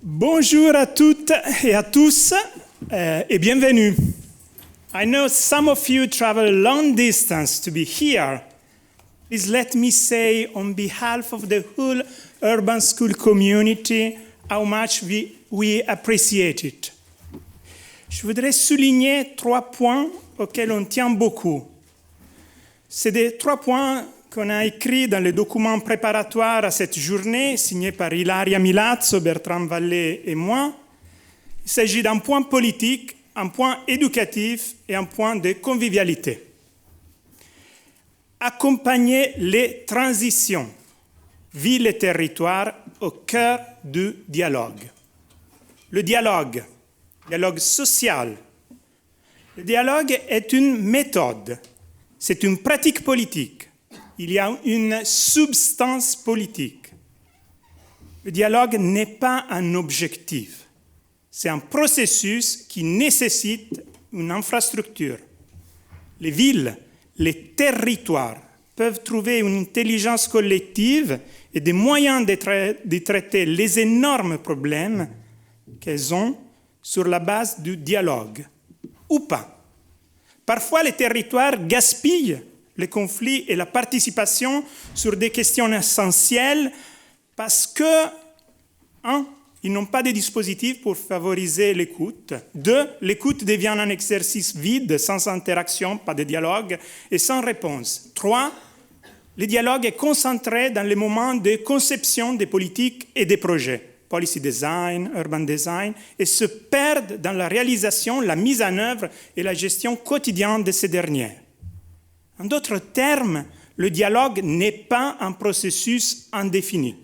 Bonjour à toutes et à tous et bienvenue. I know some of you travel a long distance to be here. Please let me say on behalf of the whole urban school community how much we appreciate it. Je voudrais souligner 3 points auxquels on tient beaucoup. C'est des 3 points qu'on a écrits dans le document préparatoire à cette journée, signé par Ilaria Milazzo, Bertrand Vallée et moi. Il s'agit d'un point politique, un point éducatif et un point de convivialité. Accompagner les transitions, ville et territoire au cœur du dialogue. Le dialogue social. Le dialogue est une méthode, c'est une pratique politique. Il y a une substance politique. Le dialogue n'est pas un objectif, c'est un processus qui nécessite une infrastructure. Les villes, les territoires peuvent trouver une intelligence collective et des moyens de traiter les énormes problèmes qu'elles ont sur la base du dialogue, ou pas. Parfois, les territoires gaspillent les conflits et la participation sur des questions essentielles parce que, 1, ils n'ont pas de dispositifs pour favoriser l'écoute. 2, l'écoute devient un exercice vide, sans interaction, pas de dialogue et sans réponse. 3, le dialogue est concentré dans les moments de conception des politiques et des projets, policy design, urban design, et se perd dans la réalisation, la mise en œuvre et la gestion quotidienne de ces dernières. En d'autres termes, le dialogue n'est pas un processus indéfini.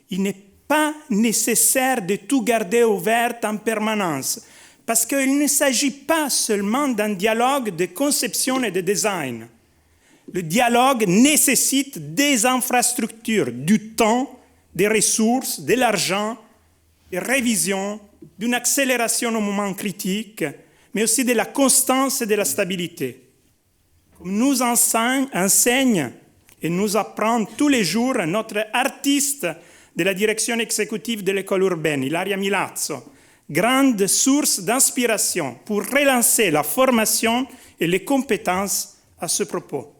Il n'est pas nécessaire de tout garder ouvert en permanence, parce qu'il ne s'agit pas seulement d'un dialogue de conception et de design. Le dialogue nécessite des infrastructures, du temps, des ressources, de l'argent, des révisions, d'une accélération au moment critique, mais aussi de la constance et de la stabilité. Comme nous enseigne et nous apprend tous les jours notre artiste de la direction exécutive de l'école urbaine, Ilaria Milazzo, grande source d'inspiration pour relancer la formation et les compétences à ce propos.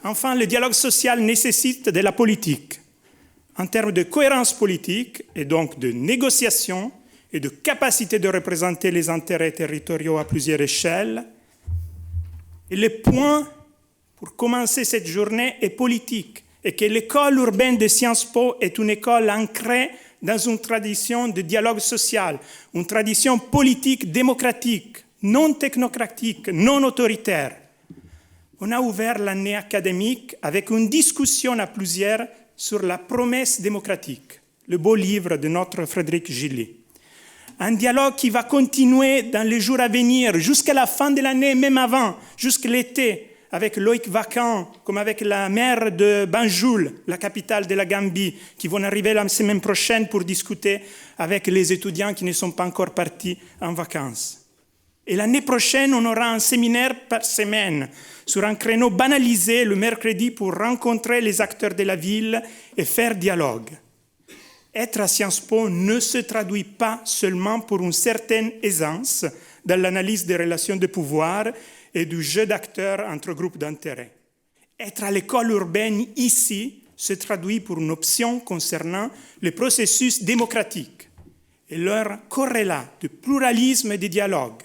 Enfin, le dialogue social nécessite de la politique, en termes de cohérence politique et donc de négociation et de capacité de représenter les intérêts territoriaux à plusieurs échelles. Et le point pour commencer cette journée est politique et que l'école urbaine de Sciences Po est une école ancrée dans une tradition de dialogue social, une tradition politique démocratique, non technocratique, non autoritaire. On a ouvert l'année académique avec une discussion à plusieurs sur la promesse démocratique, le beau livre de notre Frédéric Gilly. Un dialogue qui va continuer dans les jours à venir, jusqu'à la fin de l'année, même avant, jusqu'à l'été, avec Loïc Vacan, comme avec la maire de Banjul, la capitale de la Gambie, qui vont arriver la semaine prochaine pour discuter avec les étudiants qui ne sont pas encore partis en vacances. Et l'année prochaine, on aura un séminaire par semaine sur un créneau banalisé le mercredi pour rencontrer les acteurs de la ville et faire dialogue. Être à Sciences Po ne se traduit pas seulement pour une certaine aisance dans l'analyse des relations de pouvoir et du jeu d'acteurs entre groupes d'intérêt. Être à l'école urbaine ici se traduit pour une option concernant le processus démocratique et leur corrélat de pluralisme et de dialogue.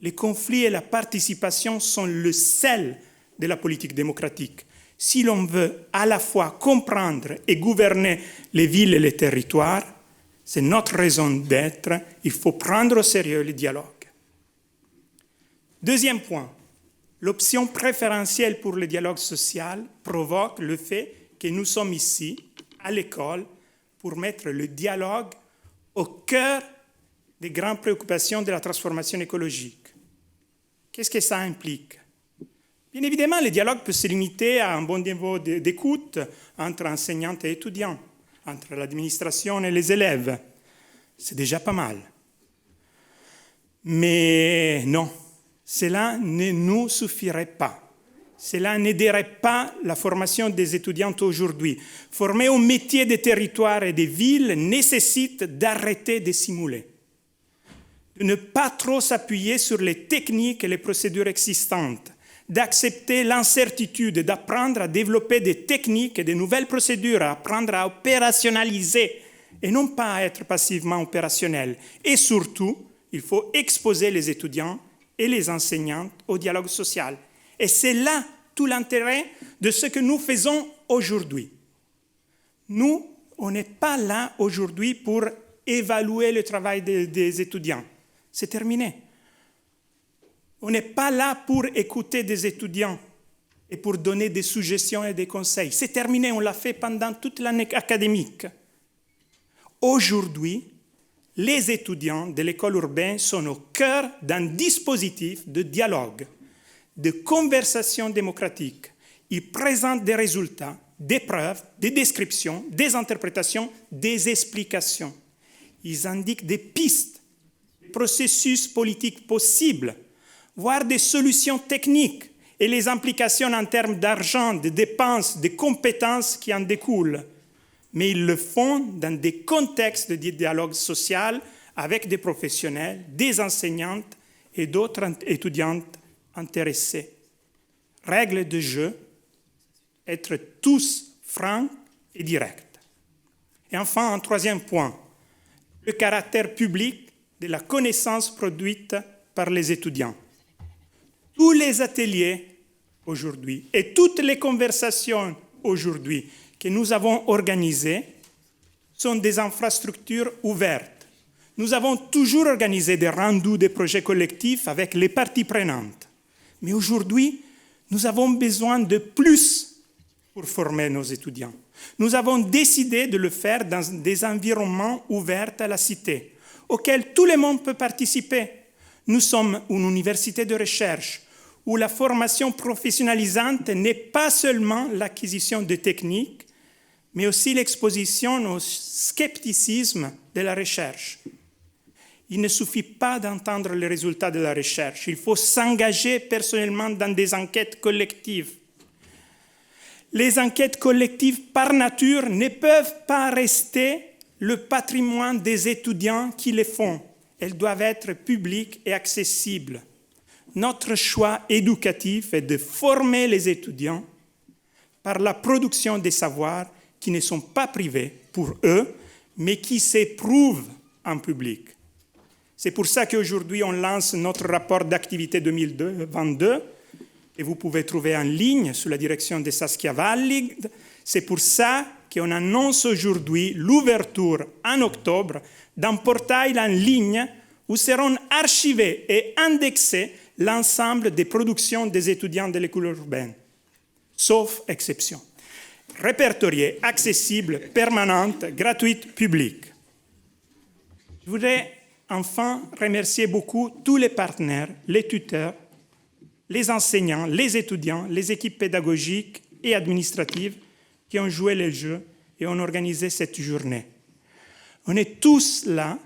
Les conflits et la participation sont le sel de la politique démocratique. Si l'on veut à la fois comprendre et gouverner les villes et les territoires, c'est notre raison d'être, il faut prendre au sérieux le dialogue. Deuxième point, l'option préférentielle pour le dialogue social provoque le fait que nous sommes ici, à l'école, pour mettre le dialogue au cœur des grandes préoccupations de la transformation écologique. Qu'est-ce que ça implique ? Bien évidemment, le dialogue peut se limiter à un bon niveau d'écoute entre enseignants et étudiants, entre l'administration et les élèves. C'est déjà pas mal. Mais non, cela ne nous suffirait pas. cela n'aiderait pas la formation des étudiantes aujourd'hui. Former au métier des territoires et des villes nécessite d'arrêter de simuler, de ne pas trop s'appuyer sur les techniques et les procédures existantes, d'accepter l'incertitude et d'apprendre à développer des techniques et de nouvelles procédures, à apprendre à opérationnaliser et non pas à être passivement opérationnel. Et surtout, il faut exposer les étudiants et les enseignantes au dialogue social. Et c'est là tout l'intérêt de ce que nous faisons aujourd'hui. Nous, on n'est pas là aujourd'hui pour évaluer le travail des étudiants. C'est terminé. On n'est pas là pour écouter des étudiants et pour donner des suggestions et des conseils. C'est terminé, on l'a fait pendant toute l'année académique. Aujourd'hui, les étudiants de l'école urbaine sont au cœur d'un dispositif de dialogue, de conversation démocratique. Ils présentent des résultats, des preuves, des descriptions, des interprétations, des explications. Ils indiquent des pistes, des processus politiques possibles, voire des solutions techniques et les implications en termes d'argent, de dépenses, de compétences qui en découlent. Mais ils le font dans des contextes de dialogue social avec des professionnels, des enseignantes et d'autres étudiantes intéressées. Règle de jeu, être tous francs et directs. Et enfin, un troisième point, le caractère public de la connaissance produite par les étudiants. Tous les ateliers aujourd'hui et toutes les conversations aujourd'hui que nous avons organisées sont des infrastructures ouvertes. Nous avons toujours organisé des rendus des projets collectifs avec les parties prenantes. Mais aujourd'hui, nous avons besoin de plus pour former nos étudiants. Nous avons décidé de le faire dans des environnements ouverts à la cité, auxquels tout le monde peut participer. Nous sommes une université de recherche où la formation professionnalisante n'est pas seulement l'acquisition de techniques, mais aussi l'exposition au scepticisme de la recherche. Il ne suffit pas d'entendre les résultats de la recherche, il faut s'engager personnellement dans des enquêtes collectives. Les enquêtes collectives, par nature, ne peuvent pas rester le patrimoine des étudiants qui les font. Elles doivent être publiques et accessibles. Notre choix éducatif est de former les étudiants par la production des savoirs qui ne sont pas privés pour eux, mais qui s'éprouvent en public. C'est pour ça qu'aujourd'hui, on lance notre rapport d'activité 2022, que vous pouvez trouver en ligne sous la direction de Saskia Wallig. C'est pour ça qu'on annonce aujourd'hui l'ouverture en octobre d'un portail en ligne où seront archivés et indexés l'ensemble des productions des étudiants de l'école urbaine, sauf exception. Répertoriée, accessible, permanente, gratuite, publique. Je voudrais enfin remercier beaucoup tous les partenaires, les tuteurs, les enseignants, les étudiants, les équipes pédagogiques et administratives qui ont joué le jeu et ont organisé cette journée. On est tous là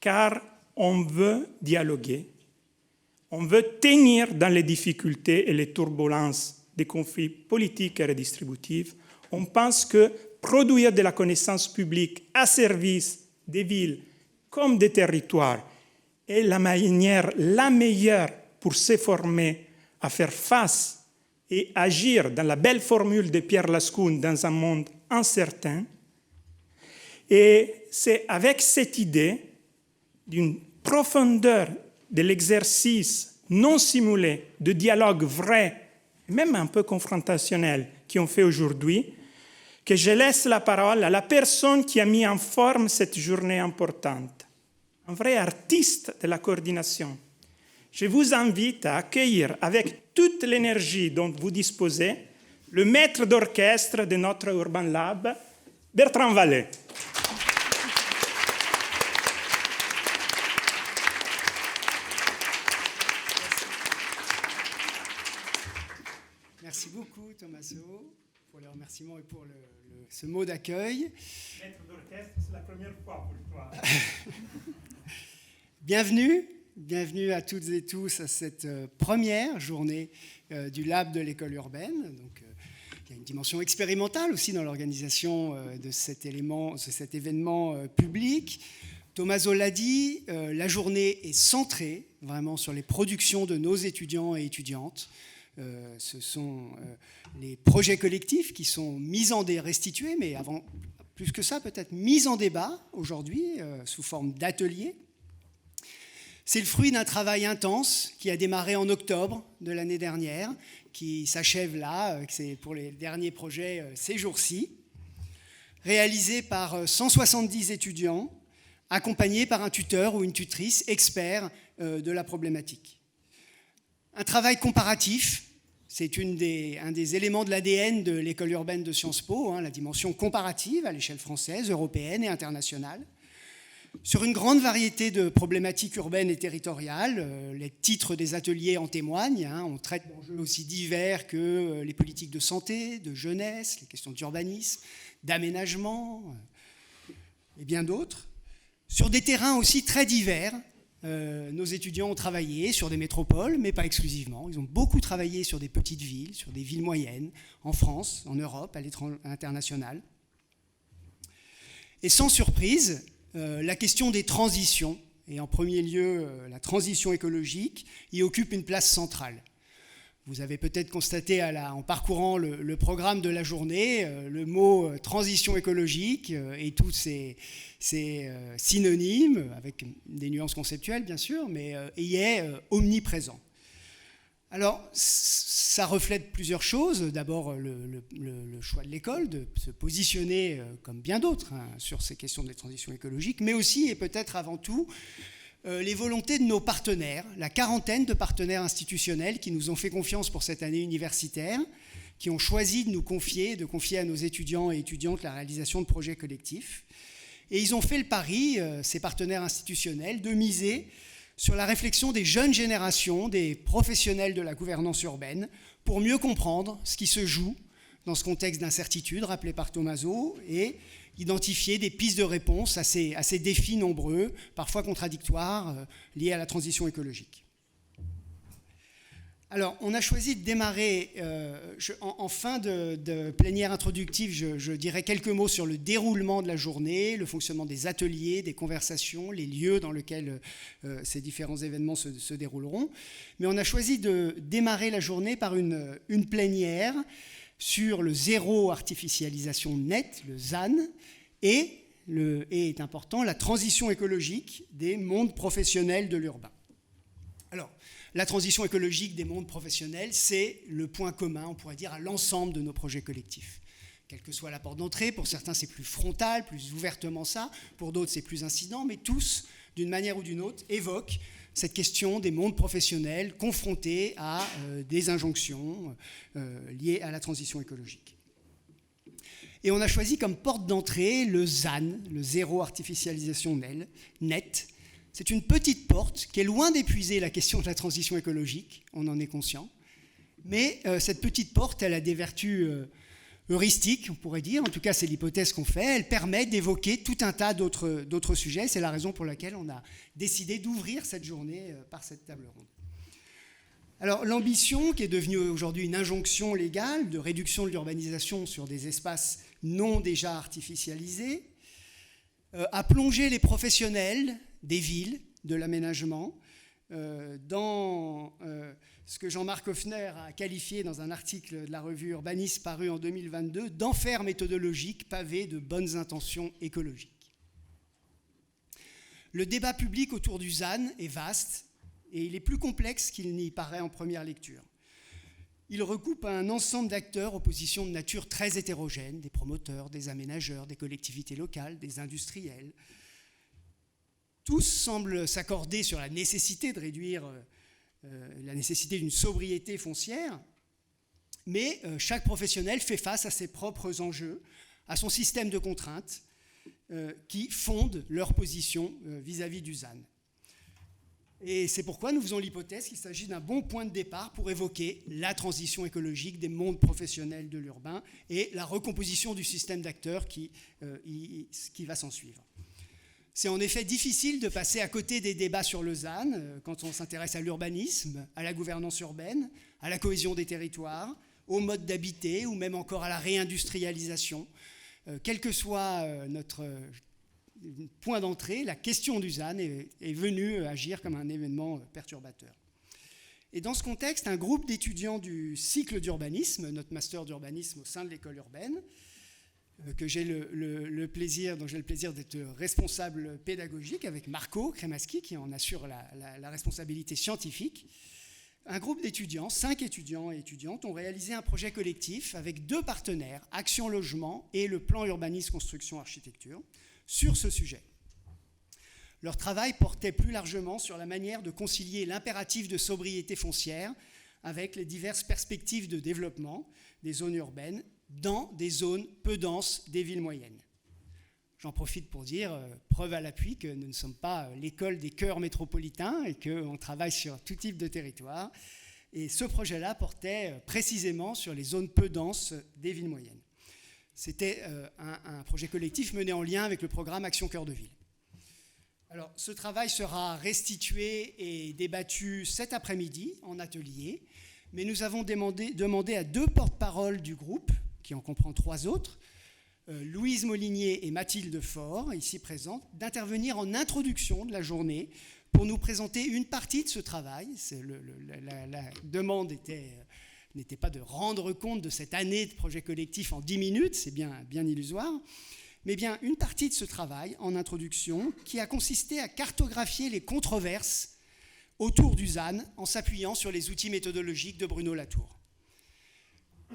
car on veut dialoguer, on veut tenir dans les difficultés et les turbulences des conflits politiques et redistributifs. On pense que produire de la connaissance publique à service des villes comme des territoires est la manière la meilleure pour se former à faire face et agir dans la belle formule de Pierre Lascoun dans un monde incertain. Et c'est avec cette idée d'une profondeur de l'exercice non simulé, de dialogue vrai, même un peu confrontationnel, qu'on fait aujourd'hui, que je laisse la parole à la personne qui a mis en forme cette journée importante, un vrai artiste de la coordination. Je vous invite à accueillir avec toute l'énergie dont vous disposez le maître d'orchestre de notre Urban Lab, Bertrand Vallée. Merci beaucoup, Tommaso, pour le remerciement et pour ce mot d'accueil. Maître d'orchestre, c'est la première fois pour toi. Bienvenue bienvenue à toutes et tous à cette première journée du Lab de l'école urbaine. Donc, il y a une dimension expérimentale aussi dans l'organisation de cet événement public. Tommaso l'a dit, la journée est centrée vraiment sur les productions de nos étudiants et étudiantes. Ce sont les projets collectifs qui sont restitués, mais avant, plus que ça, peut-être mis en débat aujourd'hui sous forme d'ateliers. C'est le fruit d'un travail intense qui a démarré en octobre de l'année dernière, qui s'achève là, c'est pour les derniers projets ces jours-ci, réalisé par 170 étudiants, accompagnés par un tuteur ou une tutrice expert de la problématique. Un travail comparatif, c'est un des éléments de l'ADN de l'école urbaine de Sciences Po, la dimension comparative à l'échelle française, européenne et internationale. Sur une grande variété de problématiques urbaines et territoriales, les titres des ateliers en témoignent, on traite d'enjeux aussi divers que les politiques de santé, de jeunesse, les questions d'urbanisme, d'aménagement et bien d'autres. Sur des terrains aussi très divers, nos étudiants ont travaillé sur des métropoles, mais pas exclusivement. Ils ont beaucoup travaillé sur des petites villes, sur des villes moyennes, en France, en Europe, à l'international. Et sans surprise, la question des transitions, et en premier lieu la transition écologique, y occupe une place centrale. Vous avez peut-être constaté en parcourant le programme de la journée, le mot transition écologique et tous ces synonymes, avec des nuances conceptuelles bien sûr, mais y est omniprésent. Alors, ça reflète plusieurs choses. D'abord, le choix de l'école de se positionner, comme bien d'autres, sur ces questions de la transition écologique, mais aussi, et peut-être avant tout, les volontés de nos partenaires, la quarantaine de partenaires institutionnels qui nous ont fait confiance pour cette année universitaire, qui ont choisi de confier à nos étudiants et étudiantes la réalisation de projets collectifs. Et ils ont fait le pari, ces partenaires institutionnels, de miser sur la réflexion des jeunes générations, des professionnels de la gouvernance urbaine, pour mieux comprendre ce qui se joue dans ce contexte d'incertitude rappelé par Tommaso et identifier des pistes de réponse à ces défis nombreux, parfois contradictoires, liés à la transition écologique. Alors, on a choisi de démarrer, en fin de plénière introductive, je dirais quelques mots sur le déroulement de la journée, le fonctionnement des ateliers, des conversations, les lieux dans lesquels ces différents événements se dérouleront. Mais on a choisi de démarrer la journée par une plénière sur le zéro artificialisation nette, le ZAN, et est important, la transition écologique des mondes professionnels de l'urbain. Alors, la transition écologique des mondes professionnels, c'est le point commun, on pourrait dire, à l'ensemble de nos projets collectifs. Quelle que soit la porte d'entrée, pour certains c'est plus frontal, plus ouvertement ça, pour d'autres c'est plus incident, mais tous, d'une manière ou d'une autre, évoquent cette question des mondes professionnels confrontés à des injonctions liées à la transition écologique. Et on a choisi comme porte d'entrée le ZAN, le zéro artificialisation net. C'est une petite porte qui est loin d'épuiser la question de la transition écologique, on en est conscient. Mais cette petite porte, elle a des vertus heuristiques, on pourrait dire. En tout cas, c'est l'hypothèse qu'on fait. Elle permet d'évoquer tout un tas d'autres sujets. C'est la raison pour laquelle on a décidé d'ouvrir cette journée par cette table ronde. Alors, l'ambition, qui est devenue aujourd'hui une injonction légale de réduction de l'urbanisation sur des espaces non déjà artificialisés, a plongé les professionnels des villes, de l'aménagement, dans ce que Jean-Marc Hoffner a qualifié dans un article de la revue Urbanisme paru en 2022 d'enfer méthodologique pavé de bonnes intentions écologiques. Le débat public autour du ZAN est vaste et il est plus complexe qu'il n'y paraît en première lecture. Il recoupe un ensemble d'acteurs aux positions de nature très hétérogène, des promoteurs, des aménageurs, des collectivités locales, des industriels. Tous semblent s'accorder sur la nécessité de réduire la nécessité d'une sobriété foncière, mais chaque professionnel fait face à ses propres enjeux, à son système de contraintes qui fondent leur position vis-à-vis du ZAN. Et c'est pourquoi nous faisons l'hypothèse qu'il s'agit d'un bon point de départ pour évoquer la transition écologique des mondes professionnels de l'urbain et la recomposition du système d'acteurs qui va s'en suivre. C'est en effet difficile de passer à côté des débats sur le ZAN quand on s'intéresse à l'urbanisme, à la gouvernance urbaine, à la cohésion des territoires, au mode d'habiter ou même encore à la réindustrialisation. Quel que soit notre point d'entrée, la question du ZAN est venue agir comme un événement perturbateur. Et dans ce contexte, un groupe d'étudiants du cycle d'urbanisme, notre master d'urbanisme au sein de l'école urbaine, dont j'ai le plaisir d'être responsable pédagogique avec Marco Cremaschi, qui en assure la responsabilité scientifique. Un groupe d'étudiants, 5 étudiants et étudiantes, ont réalisé un projet collectif avec 2 partenaires, Action Logement et le plan urbanisme construction architecture, sur ce sujet. Leur travail portait plus largement sur la manière de concilier l'impératif de sobriété foncière avec les diverses perspectives de développement des zones urbaines dans des zones peu denses des villes moyennes. J'en profite pour dire, preuve à l'appui, que nous ne sommes pas l'école des cœurs métropolitains et qu'on travaille sur tout type de territoire. Et ce projet-là portait précisément sur les zones peu denses des villes moyennes. C'était un projet collectif mené en lien avec le programme Action Cœur de Ville. Alors, ce travail sera restitué et débattu cet après-midi en atelier, mais nous avons demandé à 2 porte-paroles du groupe, qui en comprend 3 autres, Louise Molinier et Mathilde Faure, ici présentes, d'intervenir en introduction de la journée pour nous présenter une partie de ce travail. La demande n'était pas de rendre compte de cette année de projet collectif en 10 minutes, c'est bien illusoire, mais bien une partie de ce travail en introduction qui a consisté à cartographier les controverses autour du ZAN en s'appuyant sur les outils méthodologiques de Bruno Latour.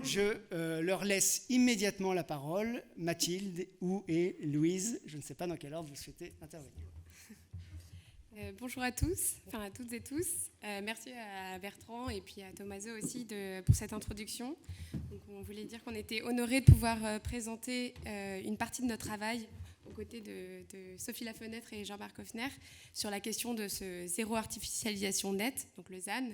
Je leur laisse immédiatement la parole, Mathilde et Louise. Je ne sais pas dans quel ordre vous souhaitez intervenir. Bonjour à tous, enfin à toutes et tous. Merci à Bertrand et puis à Tommaso aussi pour cette introduction. Donc, on voulait dire qu'on était honorés de pouvoir présenter une partie de notre travail aux côtés de Sophie Lafenêtre et Jean-Marc Hoffner sur la question de ce zéro artificialisation net, donc le ZAN,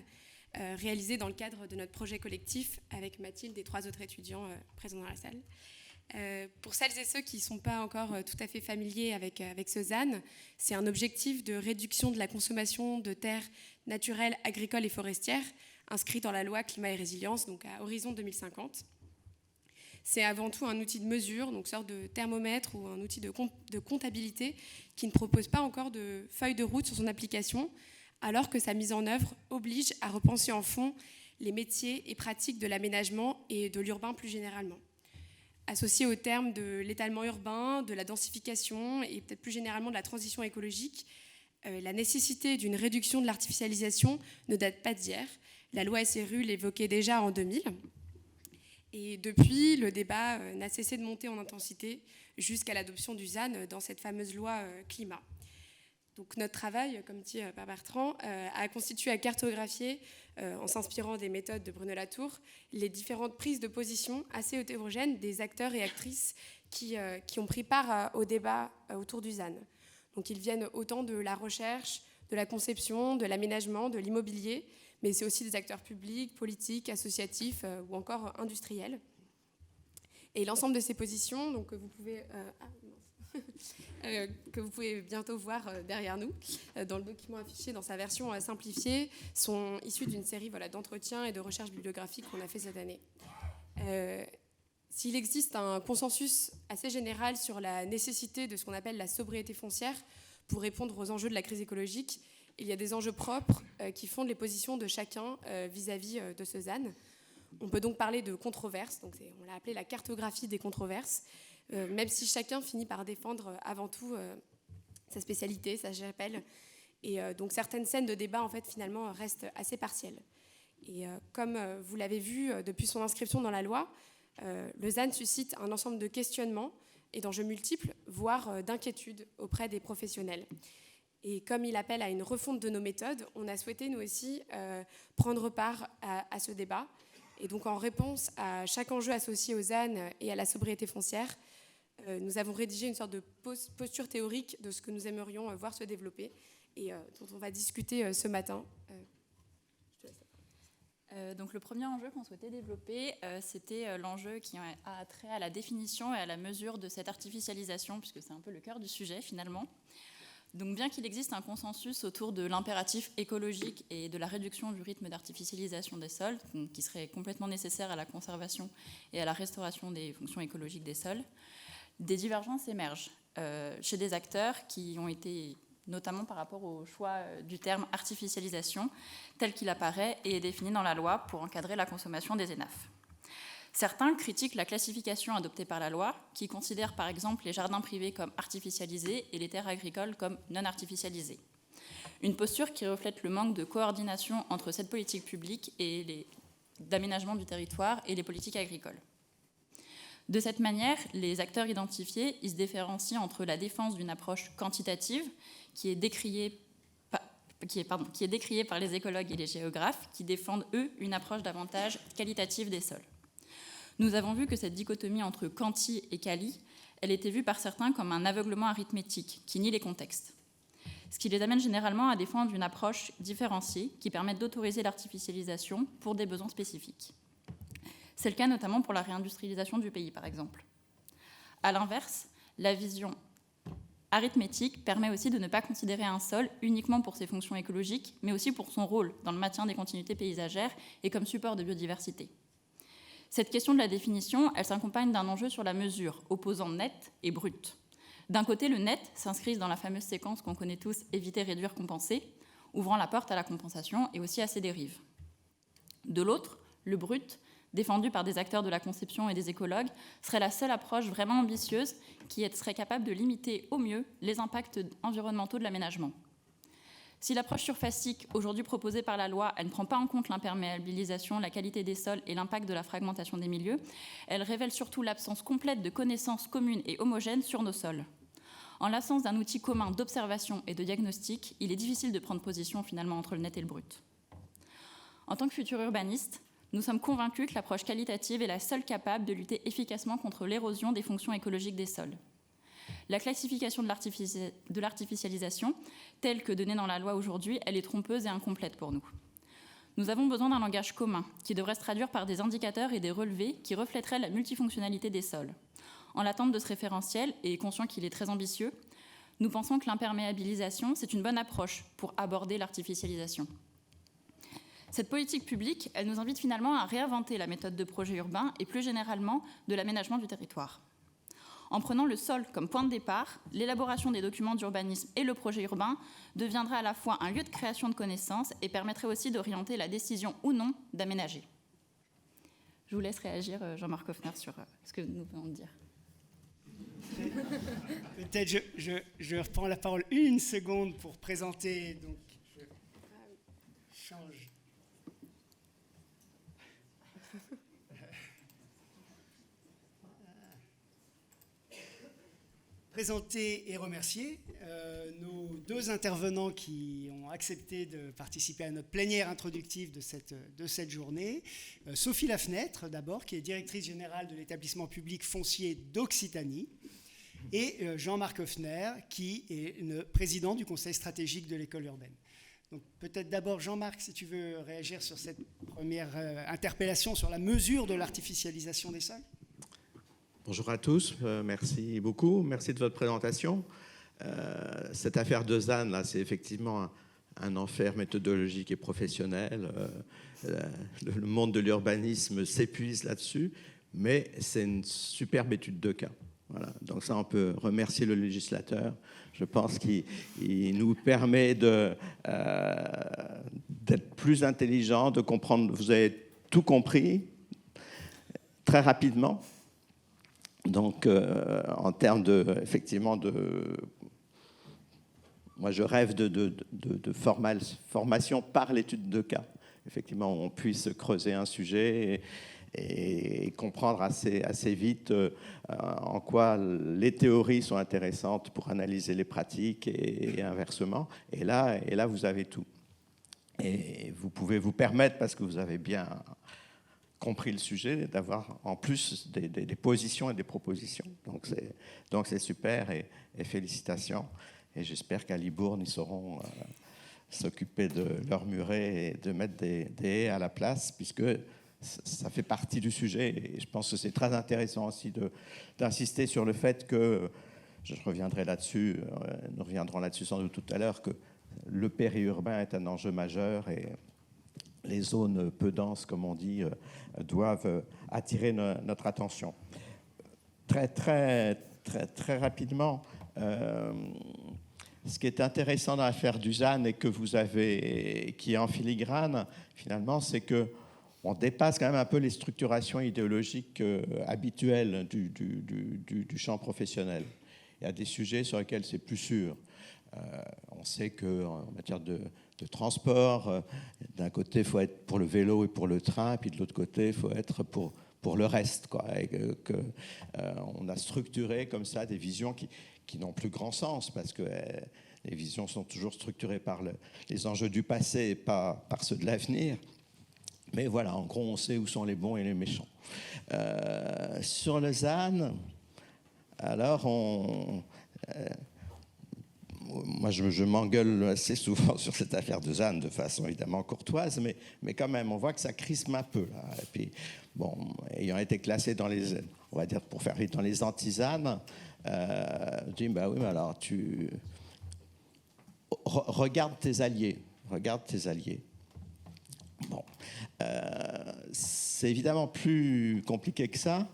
réalisé dans le cadre de notre projet collectif avec Mathilde et 3 autres étudiants présents dans la salle. Pour celles et ceux qui ne sont pas encore tout à fait familiers avec ce ZAN, c'est un objectif de réduction de la consommation de terres naturelles, agricoles et forestières inscrit dans la loi Climat et Résilience, donc à horizon 2050. C'est avant tout un outil de mesure, donc sorte de thermomètre ou un outil de comptabilité qui ne propose pas encore de feuille de route sur son application, alors que sa mise en œuvre oblige à repenser en fond les métiers et pratiques de l'aménagement et de l'urbain plus généralement. Associé au terme de l'étalement urbain, de la densification et peut-être plus généralement de la transition écologique, la nécessité d'une réduction de l'artificialisation ne date pas d'hier. La loi SRU l'évoquait déjà en 2000. Et depuis, le débat n'a cessé de monter en intensité jusqu'à l'adoption du ZAN dans cette fameuse loi climat. Donc notre travail, comme dit par Bertrand, a constitué à cartographier, en s'inspirant des méthodes de Bruno Latour, les différentes prises de position assez hétérogènes des acteurs et actrices qui ont pris part au débat autour du ZAN. Donc ils viennent autant de la recherche, de la conception, de l'aménagement, de l'immobilier, mais c'est aussi des acteurs publics, politiques, associatifs ou encore industriels. Et l'ensemble de ces positions, donc, que vous pouvez... que vous pouvez bientôt voir derrière nous, dans le document affiché dans sa version simplifiée, sont issus d'une série d'entretiens et de recherches bibliographiques qu'on a fait cette année. S'il existe un consensus assez général sur la nécessité de ce qu'on appelle la sobriété foncière pour répondre aux enjeux de la crise écologique, il y a des enjeux propres qui fondent les positions de chacun vis-à-vis de ce ZAN. On peut donc parler de controverses, donc on l'a appelé la cartographie des controverses, même si chacun finit par défendre avant tout sa spécialité, sa chapelle. Et donc certaines scènes de débat, en fait, finalement, restent assez partielles. Et comme vous l'avez vu depuis son inscription dans la loi, le ZAN suscite un ensemble de questionnements et d'enjeux multiples, voire d'inquiétudes auprès des professionnels. Et comme il appelle à une refonte de nos méthodes, on a souhaité, nous aussi, prendre part à ce débat. Et donc, en réponse à chaque enjeu associé au ZAN et à la sobriété foncière, nous avons rédigé une sorte de posture théorique de ce que nous aimerions voir se développer et dont on va discuter ce matin. Donc le premier enjeu qu'on souhaitait développer, c'était l'enjeu qui a trait à la définition et à la mesure de cette artificialisation, puisque c'est un peu le cœur du sujet finalement. Donc bien qu'il existe un consensus autour de l'impératif écologique et de la réduction du rythme d'artificialisation des sols, qui serait complètement nécessaire à la conservation et à la restauration des fonctions écologiques des sols, des divergences émergent chez des acteurs qui ont été, notamment par rapport au choix du terme artificialisation, tel qu'il apparaît et est défini dans la loi pour encadrer la consommation des ENAF. Certains critiquent la classification adoptée par la loi, qui considère par exemple les jardins privés comme artificialisés et les terres agricoles comme non artificialisées. Une posture qui reflète le manque de coordination entre cette politique publique et d'aménagement du territoire et les politiques agricoles. De cette manière, les acteurs identifiés ils se différencient entre la défense d'une approche quantitative, qui est décriée par les écologues et les géographes, qui défendent, eux, une approche davantage qualitative des sols. Nous avons vu que cette dichotomie entre quanti et quali, elle était vue par certains comme un aveuglement arithmétique qui nie les contextes. Ce qui les amène généralement à défendre une approche différenciée qui permette d'autoriser l'artificialisation pour des besoins spécifiques. C'est le cas notamment pour la réindustrialisation du pays, par exemple. À l'inverse, la vision arithmétique permet aussi de ne pas considérer un sol uniquement pour ses fonctions écologiques, mais aussi pour son rôle dans le maintien des continuités paysagères et comme support de biodiversité. Cette question de la définition, elle s'accompagne d'un enjeu sur la mesure, opposant net et brut. D'un côté, le net s'inscrit dans la fameuse séquence qu'on connaît tous, éviter, réduire, compenser, ouvrant la porte à la compensation et aussi à ses dérives. De l'autre, le brut, défendu par des acteurs de la conception et des écologues, serait la seule approche vraiment ambitieuse qui serait capable de limiter au mieux les impacts environnementaux de l'aménagement. Si l'approche surfacique, aujourd'hui proposée par la loi, elle ne prend pas en compte l'imperméabilisation, la qualité des sols et l'impact de la fragmentation des milieux, elle révèle surtout l'absence complète de connaissances communes et homogènes sur nos sols. En l'absence d'un outil commun d'observation et de diagnostic, il est difficile de prendre position finalement entre le net et le brut. En tant que futurs urbanistes, nous sommes convaincus que l'approche qualitative est la seule capable de lutter efficacement contre l'érosion des fonctions écologiques des sols. La classification de l'artificialisation, telle que donnée dans la loi aujourd'hui, elle est trompeuse et incomplète pour nous. Nous avons besoin d'un langage commun qui devrait se traduire par des indicateurs et des relevés qui reflèteraient la multifonctionnalité des sols. En l'attente de ce référentiel, et conscient qu'il est très ambitieux, nous pensons que l'imperméabilisation, c'est une bonne approche pour aborder l'artificialisation. Cette politique publique, elle nous invite finalement à réinventer la méthode de projet urbain et plus généralement de l'aménagement du territoire. En prenant le sol comme point de départ, l'élaboration des documents d'urbanisme et le projet urbain deviendra à la fois un lieu de création de connaissances et permettrait aussi d'orienter la décision ou non d'aménager. Je vous laisse réagir, Jean-Marc Hoffner, sur ce que nous venons de dire. Peut-être je reprends la parole une seconde pour présenter. Donc, je change. Présenter et remercier nos deux intervenants qui ont accepté de participer à notre plénière introductive de cette journée. Sophie Lafenêtre, d'abord, qui est directrice générale de l'établissement public foncier d'Occitanie, et Jean-Marc Hoffner, qui est le président du conseil stratégique de l'école urbaine. Donc peut-être d'abord, Jean-Marc, si tu veux réagir sur cette première interpellation sur la mesure de l'artificialisation des sols. Bonjour à tous, merci beaucoup, merci de votre présentation. Cette affaire de ZAN, là, c'est effectivement un enfer méthodologique et professionnel. Le monde de l'urbanisme s'épuise là-dessus, mais c'est une superbe étude de cas. Voilà. Donc ça, on peut remercier le législateur. Je pense qu'il nous permet d'être plus intelligents, de comprendre. Vous avez tout compris très rapidement. Donc, en termes effectivement moi, je rêve de formation par l'étude de cas. Effectivement, on puisse creuser un sujet et comprendre assez vite en quoi les théories sont intéressantes pour analyser les pratiques et inversement. Et là, vous avez tout. Et vous pouvez vous permettre, parce que vous avez bien compris le sujet, d'avoir en plus des positions et des propositions. Donc c'est super et félicitations. Et j'espère qu'à Libourne, ils sauront s'occuper de leur muret et de mettre des haies à la place, puisque ça fait partie du sujet. Et je pense que c'est très intéressant aussi d'insister sur le fait que je reviendrai là-dessus, nous reviendrons là-dessus sans doute tout à l'heure, que le périurbain est un enjeu majeur et les zones peu denses, comme on dit, doivent attirer notre attention. Très rapidement, ce qui est intéressant dans l'affaire Dusan et que vous avez, qui est en filigrane, finalement, c'est que on dépasse quand même un peu les structurations idéologiques habituelles du champ professionnel. Il y a des sujets sur lesquels c'est plus sûr. On sait qu'en matière de transport, d'un côté, il faut être pour le vélo et pour le train, puis de l'autre côté, il faut être pour le reste, quoi. Et on a structuré comme ça des visions qui n'ont plus grand sens, parce que les visions sont toujours structurées par les enjeux du passé et pas par ceux de l'avenir. Mais voilà, en gros, on sait où sont les bons et les méchants. Sur le ZAN, alors moi, je m'engueule assez souvent sur cette affaire de ZAN, de façon évidemment courtoise, mais quand même, on voit que ça crisme un peu, là. Et puis, bon, ayant été classé dans les, on va dire, pour faire vite, dans les anti-ZAN, je dis, bah oui, mais alors, regarde tes alliés. Bon, c'est évidemment plus compliqué que ça,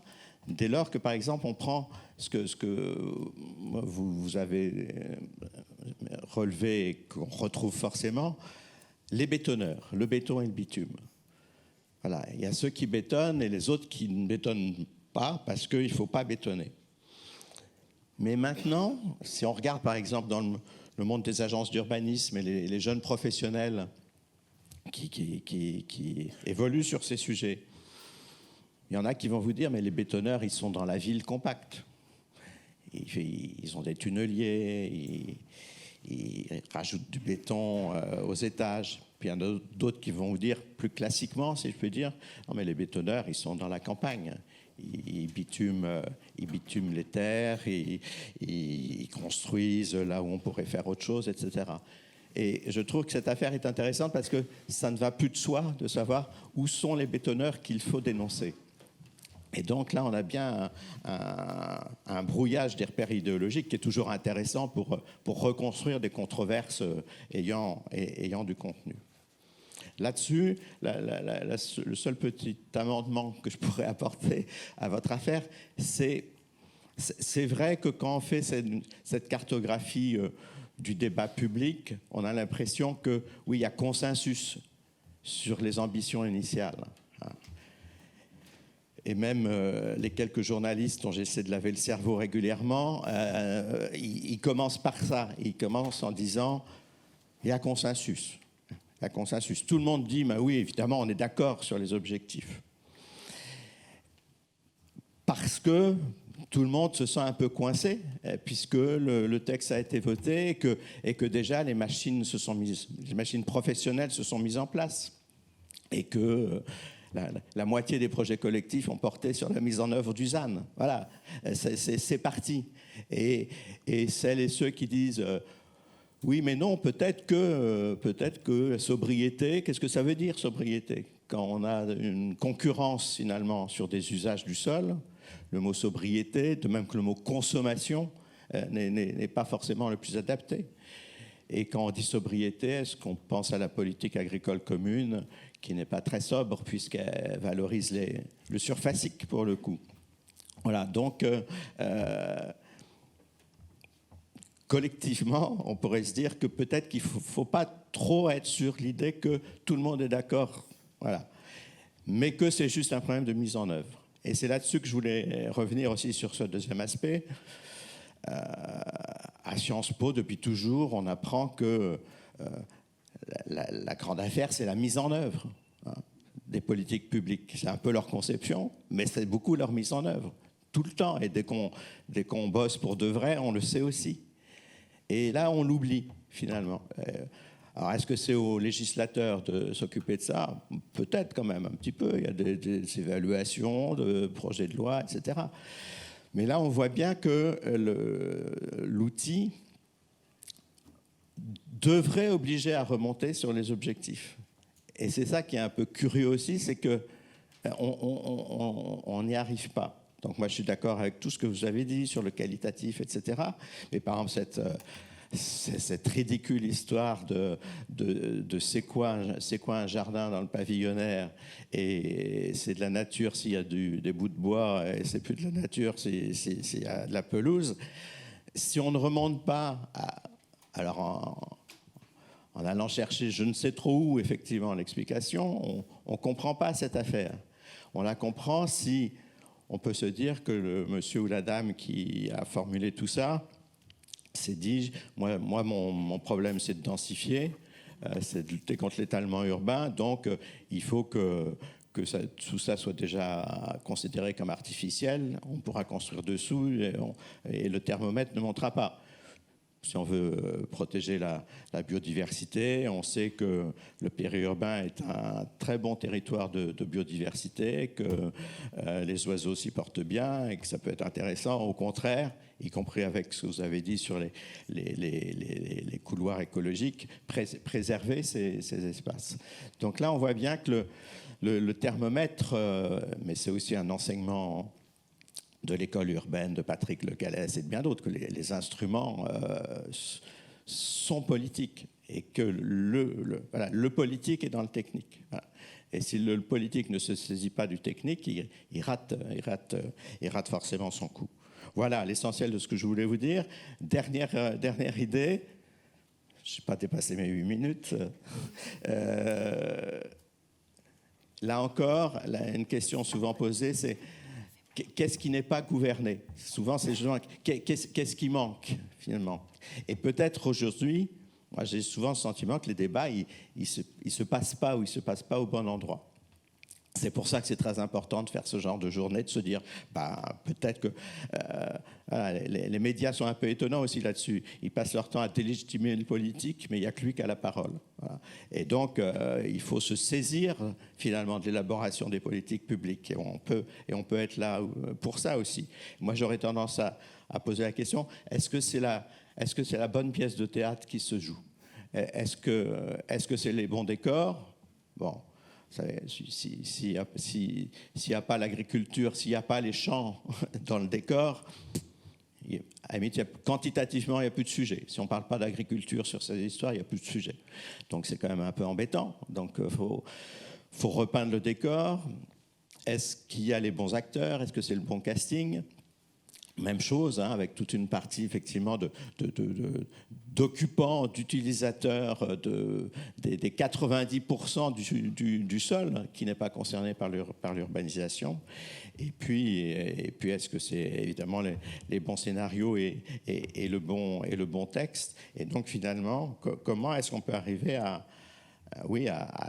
dès lors que, par exemple, on prend ce que vous avez relevé et qu'on retrouve forcément, les bétonneurs, le béton et le bitume. Voilà, il y a ceux qui bétonnent et les autres qui ne bétonnent pas parce qu'il ne faut pas bétonner. Mais maintenant, si on regarde par exemple dans le monde des agences d'urbanisme et les jeunes professionnels qui évoluent sur ces sujets, il y en a qui vont vous dire, mais les bétonneurs, ils sont dans la ville compacte. Ils ont des tunneliers, ils rajoutent du béton aux étages. Puis il y en a d'autres qui vont vous dire, plus classiquement, si je peux dire, non mais les bétonneurs, ils sont dans la campagne. Ils bitument les terres, ils construisent là où on pourrait faire autre chose, etc. Et je trouve que cette affaire est intéressante parce que ça ne va plus de soi de savoir où sont les bétonneurs qu'il faut dénoncer. Et donc là, on a bien un brouillage des repères idéologiques qui est toujours intéressant pour reconstruire des controverses ayant du contenu. Là-dessus, le seul petit amendement que je pourrais apporter à votre affaire, c'est vrai que quand on fait cette cartographie du débat public, on a l'impression que, oui, il y a consensus sur les ambitions initiales. Et même les quelques journalistes dont j'essaie de laver le cerveau régulièrement, ils commencent par ça. Ils commencent en disant il y a consensus. Il y a consensus. Tout le monde dit bah oui, évidemment, on est d'accord sur les objectifs. Parce que tout le monde se sent un peu coincé, puisque le texte a été voté et que déjà les machines professionnelles se sont mises en place. Et que la moitié des projets collectifs ont porté sur la mise en œuvre du ZAN. Voilà, c'est parti. Et celles et ceux qui disent oui, mais non, peut-être que sobriété, qu'est-ce que ça veut dire sobriété? Quand on a une concurrence finalement sur des usages du sol, le mot sobriété, de même que le mot consommation, n'est pas forcément le plus adapté. Et quand on dit sobriété, est-ce qu'on pense à la politique agricole commune qui n'est pas très sobre puisqu'elle valorise le surfacique pour le coup. Voilà, donc collectivement, on pourrait se dire que peut-être qu'il ne faut pas trop être sur l'idée que tout le monde est d'accord, voilà, mais que c'est juste un problème de mise en œuvre. Et c'est là-dessus que je voulais revenir aussi sur ce deuxième aspect. À Sciences Po, depuis toujours, on apprend que la grande affaire, c'est la mise en œuvre des politiques publiques. C'est un peu leur conception, mais c'est beaucoup leur mise en œuvre, tout le temps. Et dès qu'on bosse pour de vrai, on le sait aussi. Et là, on l'oublie, finalement. Alors, est-ce que c'est aux législateurs de s'occuper de ça? Peut-être quand même, un petit peu. Il y a des évaluations de projets de loi, etc. Mais là, on voit bien que l'outil devrait obliger à remonter sur les objectifs. Et c'est ça qui est un peu curieux aussi, c'est qu'on n'y arrive pas. Donc moi, je suis d'accord avec tout ce que vous avez dit sur le qualitatif, etc. Mais par exemple, cette ridicule histoire de c'est quoi un jardin dans le pavillonnaire, et c'est de la nature s'il y a des bouts de bois, et c'est plus de la nature s'il y a de la pelouse. Si on ne remonte pas alors en allant chercher je ne sais trop où effectivement l'explication, on ne comprend pas cette affaire. On la comprend si on peut se dire que le monsieur ou la dame qui a formulé tout ça s'est dit, moi mon problème c'est de densifier, c'est de lutter contre l'étalement urbain, donc il faut que tout ça soit déjà considéré comme artificiel, on pourra construire dessous et le thermomètre ne montera pas. Si on veut protéger la biodiversité, on sait que le périurbain est un très bon territoire de biodiversité, que les oiseaux s'y portent bien et que ça peut être intéressant. Au contraire, y compris avec ce que vous avez dit sur les couloirs écologiques, préserver ces espaces. Donc là, on voit bien que le thermomètre, mais c'est aussi un enseignement de l'école urbaine de Patrick Le Gallès et de bien d'autres, que les instruments sont politiques et que le politique est dans le technique. Voilà. Et si le politique ne se saisit pas du technique, il rate forcément son coup. Voilà l'essentiel de ce que je voulais vous dire. Dernière idée, je n'ai pas dépassé mes 8 minutes. Là encore, une question souvent posée, c'est qu'est-ce qui n'est pas gouverné? Souvent, c'est justement qu'est-ce qui manque, finalement? Et peut-être aujourd'hui, moi j'ai souvent le sentiment que les débats, ils se passent pas ou ils se passent pas au bon endroit. C'est pour ça que c'est très important de faire ce genre de journée, de se dire, peut-être que les médias sont un peu étonnants aussi là-dessus. Ils passent leur temps à délégitimer le politique, mais il n'y a que lui qui a la parole. Voilà. Et donc, il faut se saisir finalement de l'élaboration des politiques publiques. Et on peut être là pour ça aussi. Moi, j'aurais tendance à poser la question, est-ce que c'est la bonne pièce de théâtre qui se joue? Est-ce que c'est les bons décors? Bon. S'il n'y a pas l'agriculture, s'il n'y a pas les champs dans le décor, quantitativement, il n'y a plus de sujet. Si on ne parle pas d'agriculture sur ces histoires, il n'y a plus de sujet. Donc c'est quand même un peu embêtant. Donc il faut repeindre le décor. Est-ce qu'il y a les bons acteurs? Est-ce que c'est le bon casting? Même chose, avec toute une partie effectivement d'occupants, d'utilisateurs des 90% du sol qui n'est pas concerné par l'urbanisation. Et puis est-ce que c'est évidemment les bons scénarios et le bon texte? Et donc finalement, comment est-ce qu'on peut arriver à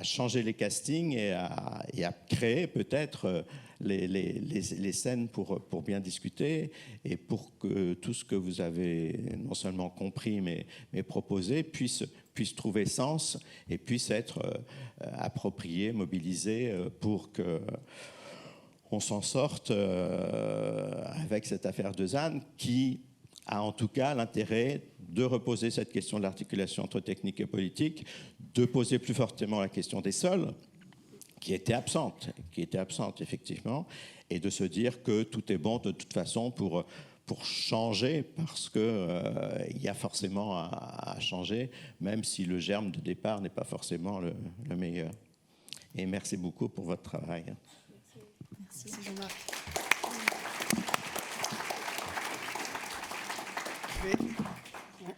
changer les castings et à créer peut-être les scènes pour bien discuter et pour que tout ce que vous avez non seulement compris mais proposé puisse trouver sens et puisse être approprié, mobilisé pour qu'on s'en sorte avec cette affaire de ZAN qui a en tout cas l'intérêt de reposer cette question de l'articulation entre technique et politique, de poser plus fortement la question des sols, qui était absente effectivement, et de se dire que tout est bon de toute façon pour changer, parce qu'il y a forcément à changer, même si le germe de départ n'est pas forcément le meilleur. Et merci beaucoup pour votre travail. Merci Jean-Marc.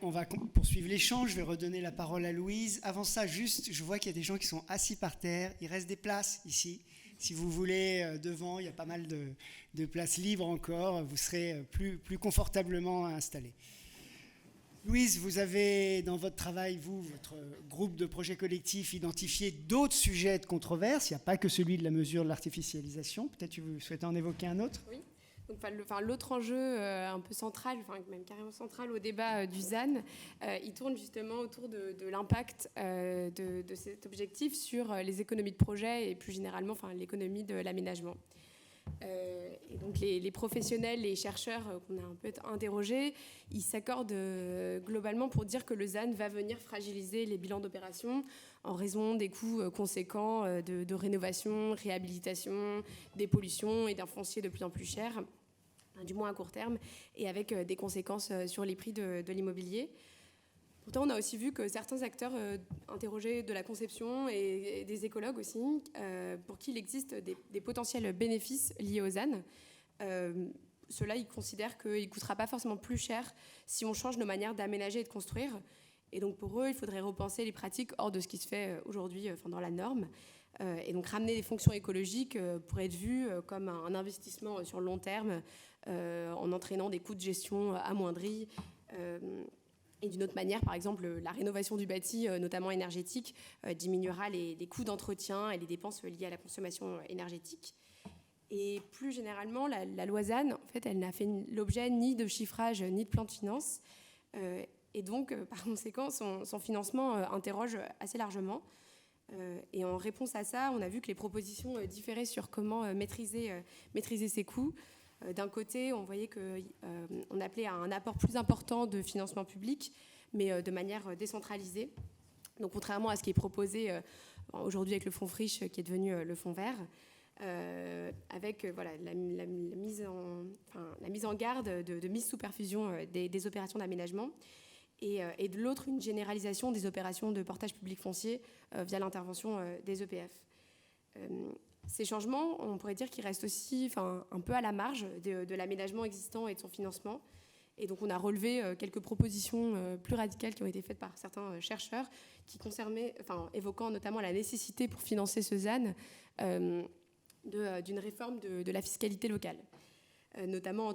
On va poursuivre l'échange, je vais redonner la parole à Louise. Avant ça, juste, je vois qu'il y a des gens qui sont assis par terre. Il reste des places ici. Si vous voulez, devant, il y a pas mal de places libres encore. Vous serez plus confortablement installés. Louise, vous avez dans votre travail, votre groupe de projets collectifs, identifié d'autres sujets de controverse. Il n'y a pas que celui de la mesure de l'artificialisation. Peut-être que vous souhaitez en évoquer un autre? Oui. Donc, l'autre enjeu un peu central, même carrément central au débat du ZAN, il tourne justement autour de l'impact de cet objectif sur les économies de projet et plus généralement l'économie de l'aménagement. Et donc les professionnels, les chercheurs qu'on a un peu interrogés, ils s'accordent globalement pour dire que le ZAN va venir fragiliser les bilans d'opération en raison des coûts conséquents de rénovation, réhabilitation, dépollution et d'un foncier de plus en plus cher. du moins à court terme, et avec des conséquences sur les prix de l'immobilier. Pourtant, on a aussi vu que certains acteurs interrogés de la conception et des écologues aussi, pour qui il existe des potentiels bénéfices liés au ZAN. Ceux-là, ils considèrent qu'il ne coûtera pas forcément plus cher si on change nos manières d'aménager et de construire. Et donc pour eux, il faudrait repenser les pratiques hors de ce qui se fait aujourd'hui dans la norme. Et donc ramener des fonctions écologiques pourrait être vu comme un investissement sur le long terme en entraînant des coûts de gestion amoindris. Et d'une autre manière, par exemple, la rénovation du bâti, notamment énergétique, diminuera les coûts d'entretien et les dépenses liées à la consommation énergétique. Et plus généralement, la loi ZAN, en fait, elle n'a fait l'objet ni de chiffrage ni de plan de finance. Et donc, par conséquent, son financement interroge assez largement. Et en réponse à ça, on a vu que les propositions différaient sur comment maîtriser ces coûts. D'un côté, on voyait qu'on appelait à un apport plus important de financement public, mais de manière décentralisée. Donc, contrairement à ce qui est proposé aujourd'hui avec le fonds Friche, qui est devenu le fonds vert, avec la mise en garde de mise sous perfusion des opérations d'aménagement. Et de l'autre, une généralisation des opérations de portage public foncier via l'intervention des EPF. Ces changements, on pourrait dire qu'ils restent aussi un peu à la marge de l'aménagement existant et de son financement. Et donc on a relevé quelques propositions plus radicales qui ont été faites par certains chercheurs qui évoquant notamment la nécessité pour financer ce ZAN d'une réforme de la fiscalité locale. Notamment en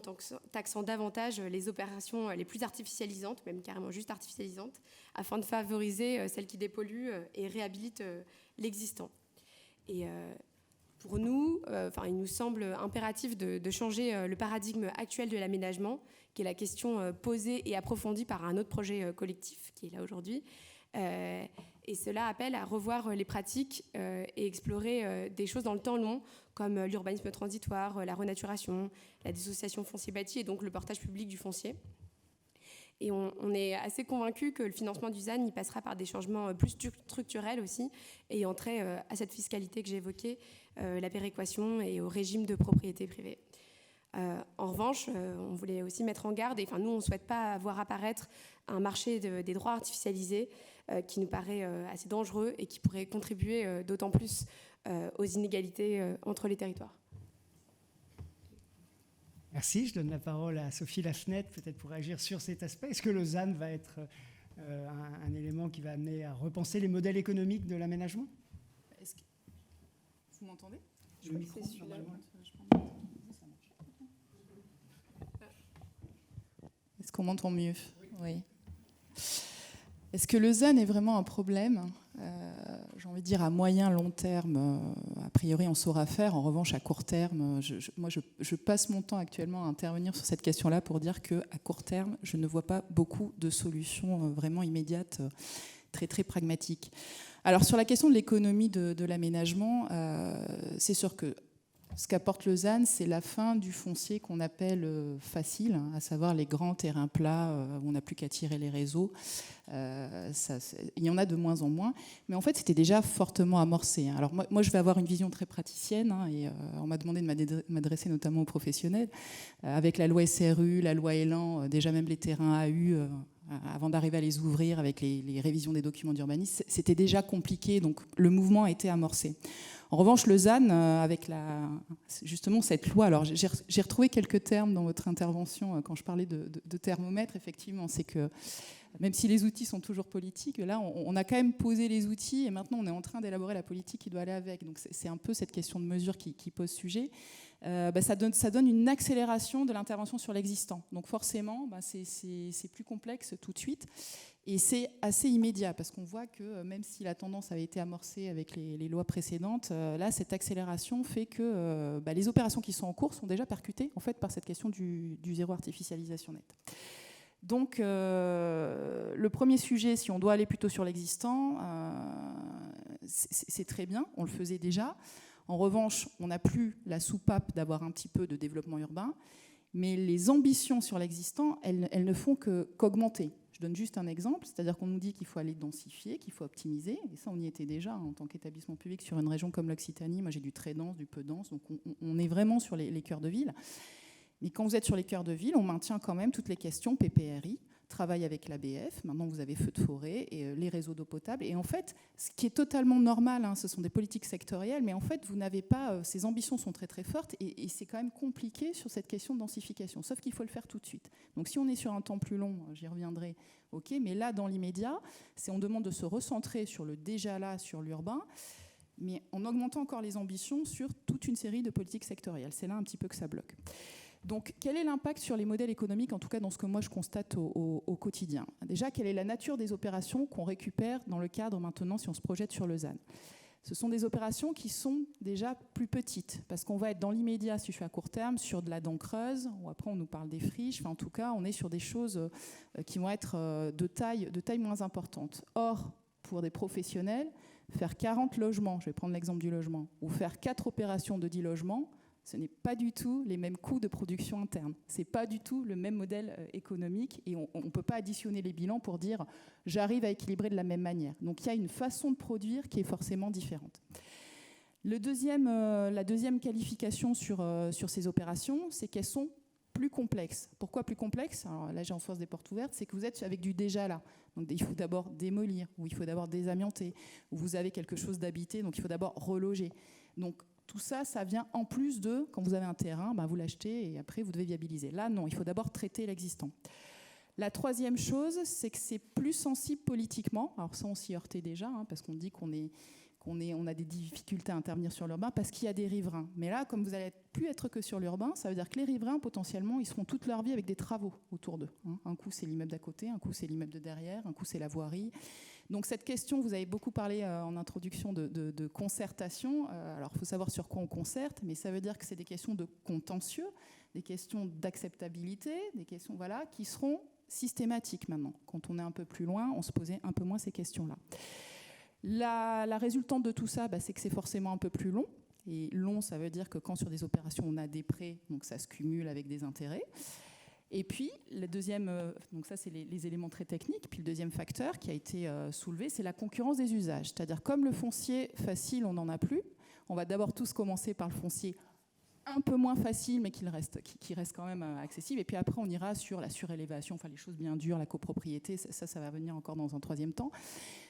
taxant davantage les opérations les plus artificialisantes, même carrément juste artificialisantes, afin de favoriser celles qui dépolluent et réhabilitent l'existant. Et pour nous, il nous semble impératif de changer le paradigme actuel de l'aménagement, qui est la question posée et approfondie par un autre projet collectif qui est là aujourd'hui. Et cela appelle à revoir les pratiques et explorer des choses dans le temps long, comme l'urbanisme transitoire, la renaturation, la dissociation foncier-bâti et donc le portage public du foncier. Et on est assez convaincus que le financement du ZAN il passera par des changements plus structurels aussi, ayant trait à cette fiscalité que j'évoquais, la péréquation et au régime de propriété privée. En revanche, on voulait aussi mettre en garde, nous on ne souhaite pas voir apparaître un marché des droits artificialisés qui nous paraît assez dangereux et qui pourrait contribuer d'autant plus aux inégalités entre les territoires. Merci, je donne la parole à Sophie Lafnette, peut-être pour agir sur cet aspect. Est-ce que le ZAN va être un élément qui va amener à repenser les modèles économiques de l'aménagement ? Vous m'entendez ? Le micro, normalement. Est-ce qu'on m'entend mieux ? Oui. Est-ce que le ZAN est vraiment un problème ? J'ai envie de dire à moyen, long terme, a priori on saura faire. En revanche, à court terme, je passe mon temps actuellement à intervenir sur cette question-là pour dire qu'à court terme, je ne vois pas beaucoup de solutions vraiment immédiates, très très pragmatiques. Alors sur la question de l'économie de l'aménagement, c'est sûr que ce qu'apporte le ZAN, c'est la fin du foncier qu'on appelle facile, à savoir les grands terrains plats où on n'a plus qu'à tirer les réseaux. Il y en a de moins en moins, mais en fait c'était déjà fortement amorcé. Alors moi je vais avoir une vision très praticienne, et on m'a demandé de m'adresser notamment aux professionnels. Avec la loi SRU, la loi Elan, déjà même les terrains AU, avant d'arriver à les ouvrir avec les révisions des documents d'urbanisme, c'était déjà compliqué, donc le mouvement a été amorcé. En revanche, le ZAN, avec justement cette loi, alors j'ai retrouvé quelques termes dans votre intervention quand je parlais de thermomètre, effectivement, c'est que même si les outils sont toujours politiques, là on a quand même posé les outils et maintenant on est en train d'élaborer la politique qui doit aller avec. Donc c'est un peu cette question de mesure qui pose sujet. Ça donne une accélération de l'intervention sur l'existant. Donc forcément, c'est plus complexe tout de suite. Et c'est assez immédiat, parce qu'on voit que même si la tendance avait été amorcée avec les lois précédentes, là, cette accélération fait que les opérations qui sont en cours sont déjà percutées en fait, par cette question du zéro artificialisation nette. Donc, le premier sujet, si on doit aller plutôt sur l'existant, c'est très bien, on le faisait déjà. En revanche, on n'a plus la soupape d'avoir un petit peu de développement urbain, mais les ambitions sur l'existant, elles ne font qu'augmenter. Je donne juste un exemple, c'est-à-dire qu'on nous dit qu'il faut aller densifier, qu'il faut optimiser, et ça on y était déjà en tant qu'établissement public sur une région comme l'Occitanie. Moi j'ai du très dense, du peu dense, donc on est vraiment sur les cœurs de ville. Mais quand vous êtes sur les cœurs de ville, on maintient quand même toutes les questions PPRI, travail avec l'ABF, maintenant vous avez feux de forêt et les réseaux d'eau potable. Et en fait, ce qui est totalement normal, ce sont des politiques sectorielles, mais en fait, vous n'avez pas, ces ambitions sont très très fortes et c'est quand même compliqué sur cette question de densification, sauf qu'il faut le faire tout de suite. Donc si on est sur un temps plus long, j'y reviendrai, ok, mais là, dans l'immédiat, on demande de se recentrer sur le déjà là, sur l'urbain, mais en augmentant encore les ambitions sur toute une série de politiques sectorielles. C'est là un petit peu que ça bloque. Donc, quel est l'impact sur les modèles économiques, en tout cas dans ce que moi je constate au quotidien? Déjà, quelle est la nature des opérations qu'on récupère dans le cadre maintenant, si on se projette sur le ZAN? Ce sont des opérations qui sont déjà plus petites, parce qu'on va être dans l'immédiat, si je fais à court terme, sur de la dent creuse, ou après on nous parle des friches, enfin, en tout cas, on est sur des choses qui vont être de taille moins importante. Or, pour des professionnels, faire 40 logements, je vais prendre l'exemple du logement, ou faire 4 opérations de 10 logements, ce n'est pas du tout les mêmes coûts de production interne. Ce n'est pas du tout le même modèle économique et on ne peut pas additionner les bilans pour dire « j'arrive à équilibrer de la même manière ». Donc il y a une façon de produire qui est forcément différente. La deuxième qualification sur ces opérations, c'est qu'elles sont plus complexes. Pourquoi plus complexes? Alors là, j'enfonce des portes ouvertes, c'est que vous êtes avec du déjà là. Donc il faut d'abord démolir, ou il faut d'abord désamianter, ou vous avez quelque chose d'habité, donc il faut d'abord reloger. Donc tout ça, ça vient en plus de, quand vous avez un terrain, vous l'achetez et après vous devez viabiliser. Là, non, il faut d'abord traiter l'existant. La troisième chose, c'est que c'est plus sensible politiquement. Alors ça, on s'y heurtait déjà, parce qu'on dit qu'on a des difficultés à intervenir sur l'urbain parce qu'il y a des riverains. Mais là, comme vous n'allez plus être que sur l'urbain, ça veut dire que les riverains, potentiellement, ils seront toute leur vie avec des travaux autour d'eux. Un coup, c'est l'immeuble d'à côté, un coup, c'est l'immeuble de derrière, un coup, c'est la voirie. Donc cette question, vous avez beaucoup parlé en introduction de concertation. Alors il faut savoir sur quoi on concerte, mais ça veut dire que c'est des questions de contentieux, des questions d'acceptabilité, des questions qui seront systématiques maintenant. Quand on est un peu plus loin, on se posait un peu moins ces questions-là. La résultante de tout ça, c'est que c'est forcément un peu plus long. Et long, ça veut dire que quand sur des opérations, on a des prêts, donc ça se cumule avec des intérêts. Et puis, le deuxième, donc ça c'est les éléments très techniques, puis le deuxième facteur qui a été soulevé, c'est la concurrence des usages. C'est-à-dire comme le foncier facile, on n'en a plus, on va d'abord tous commencer par le foncier un peu moins facile, mais qui reste quand même accessible. Et puis après, on ira sur la surélévation, enfin les choses bien dures, la copropriété, ça va venir encore dans un troisième temps.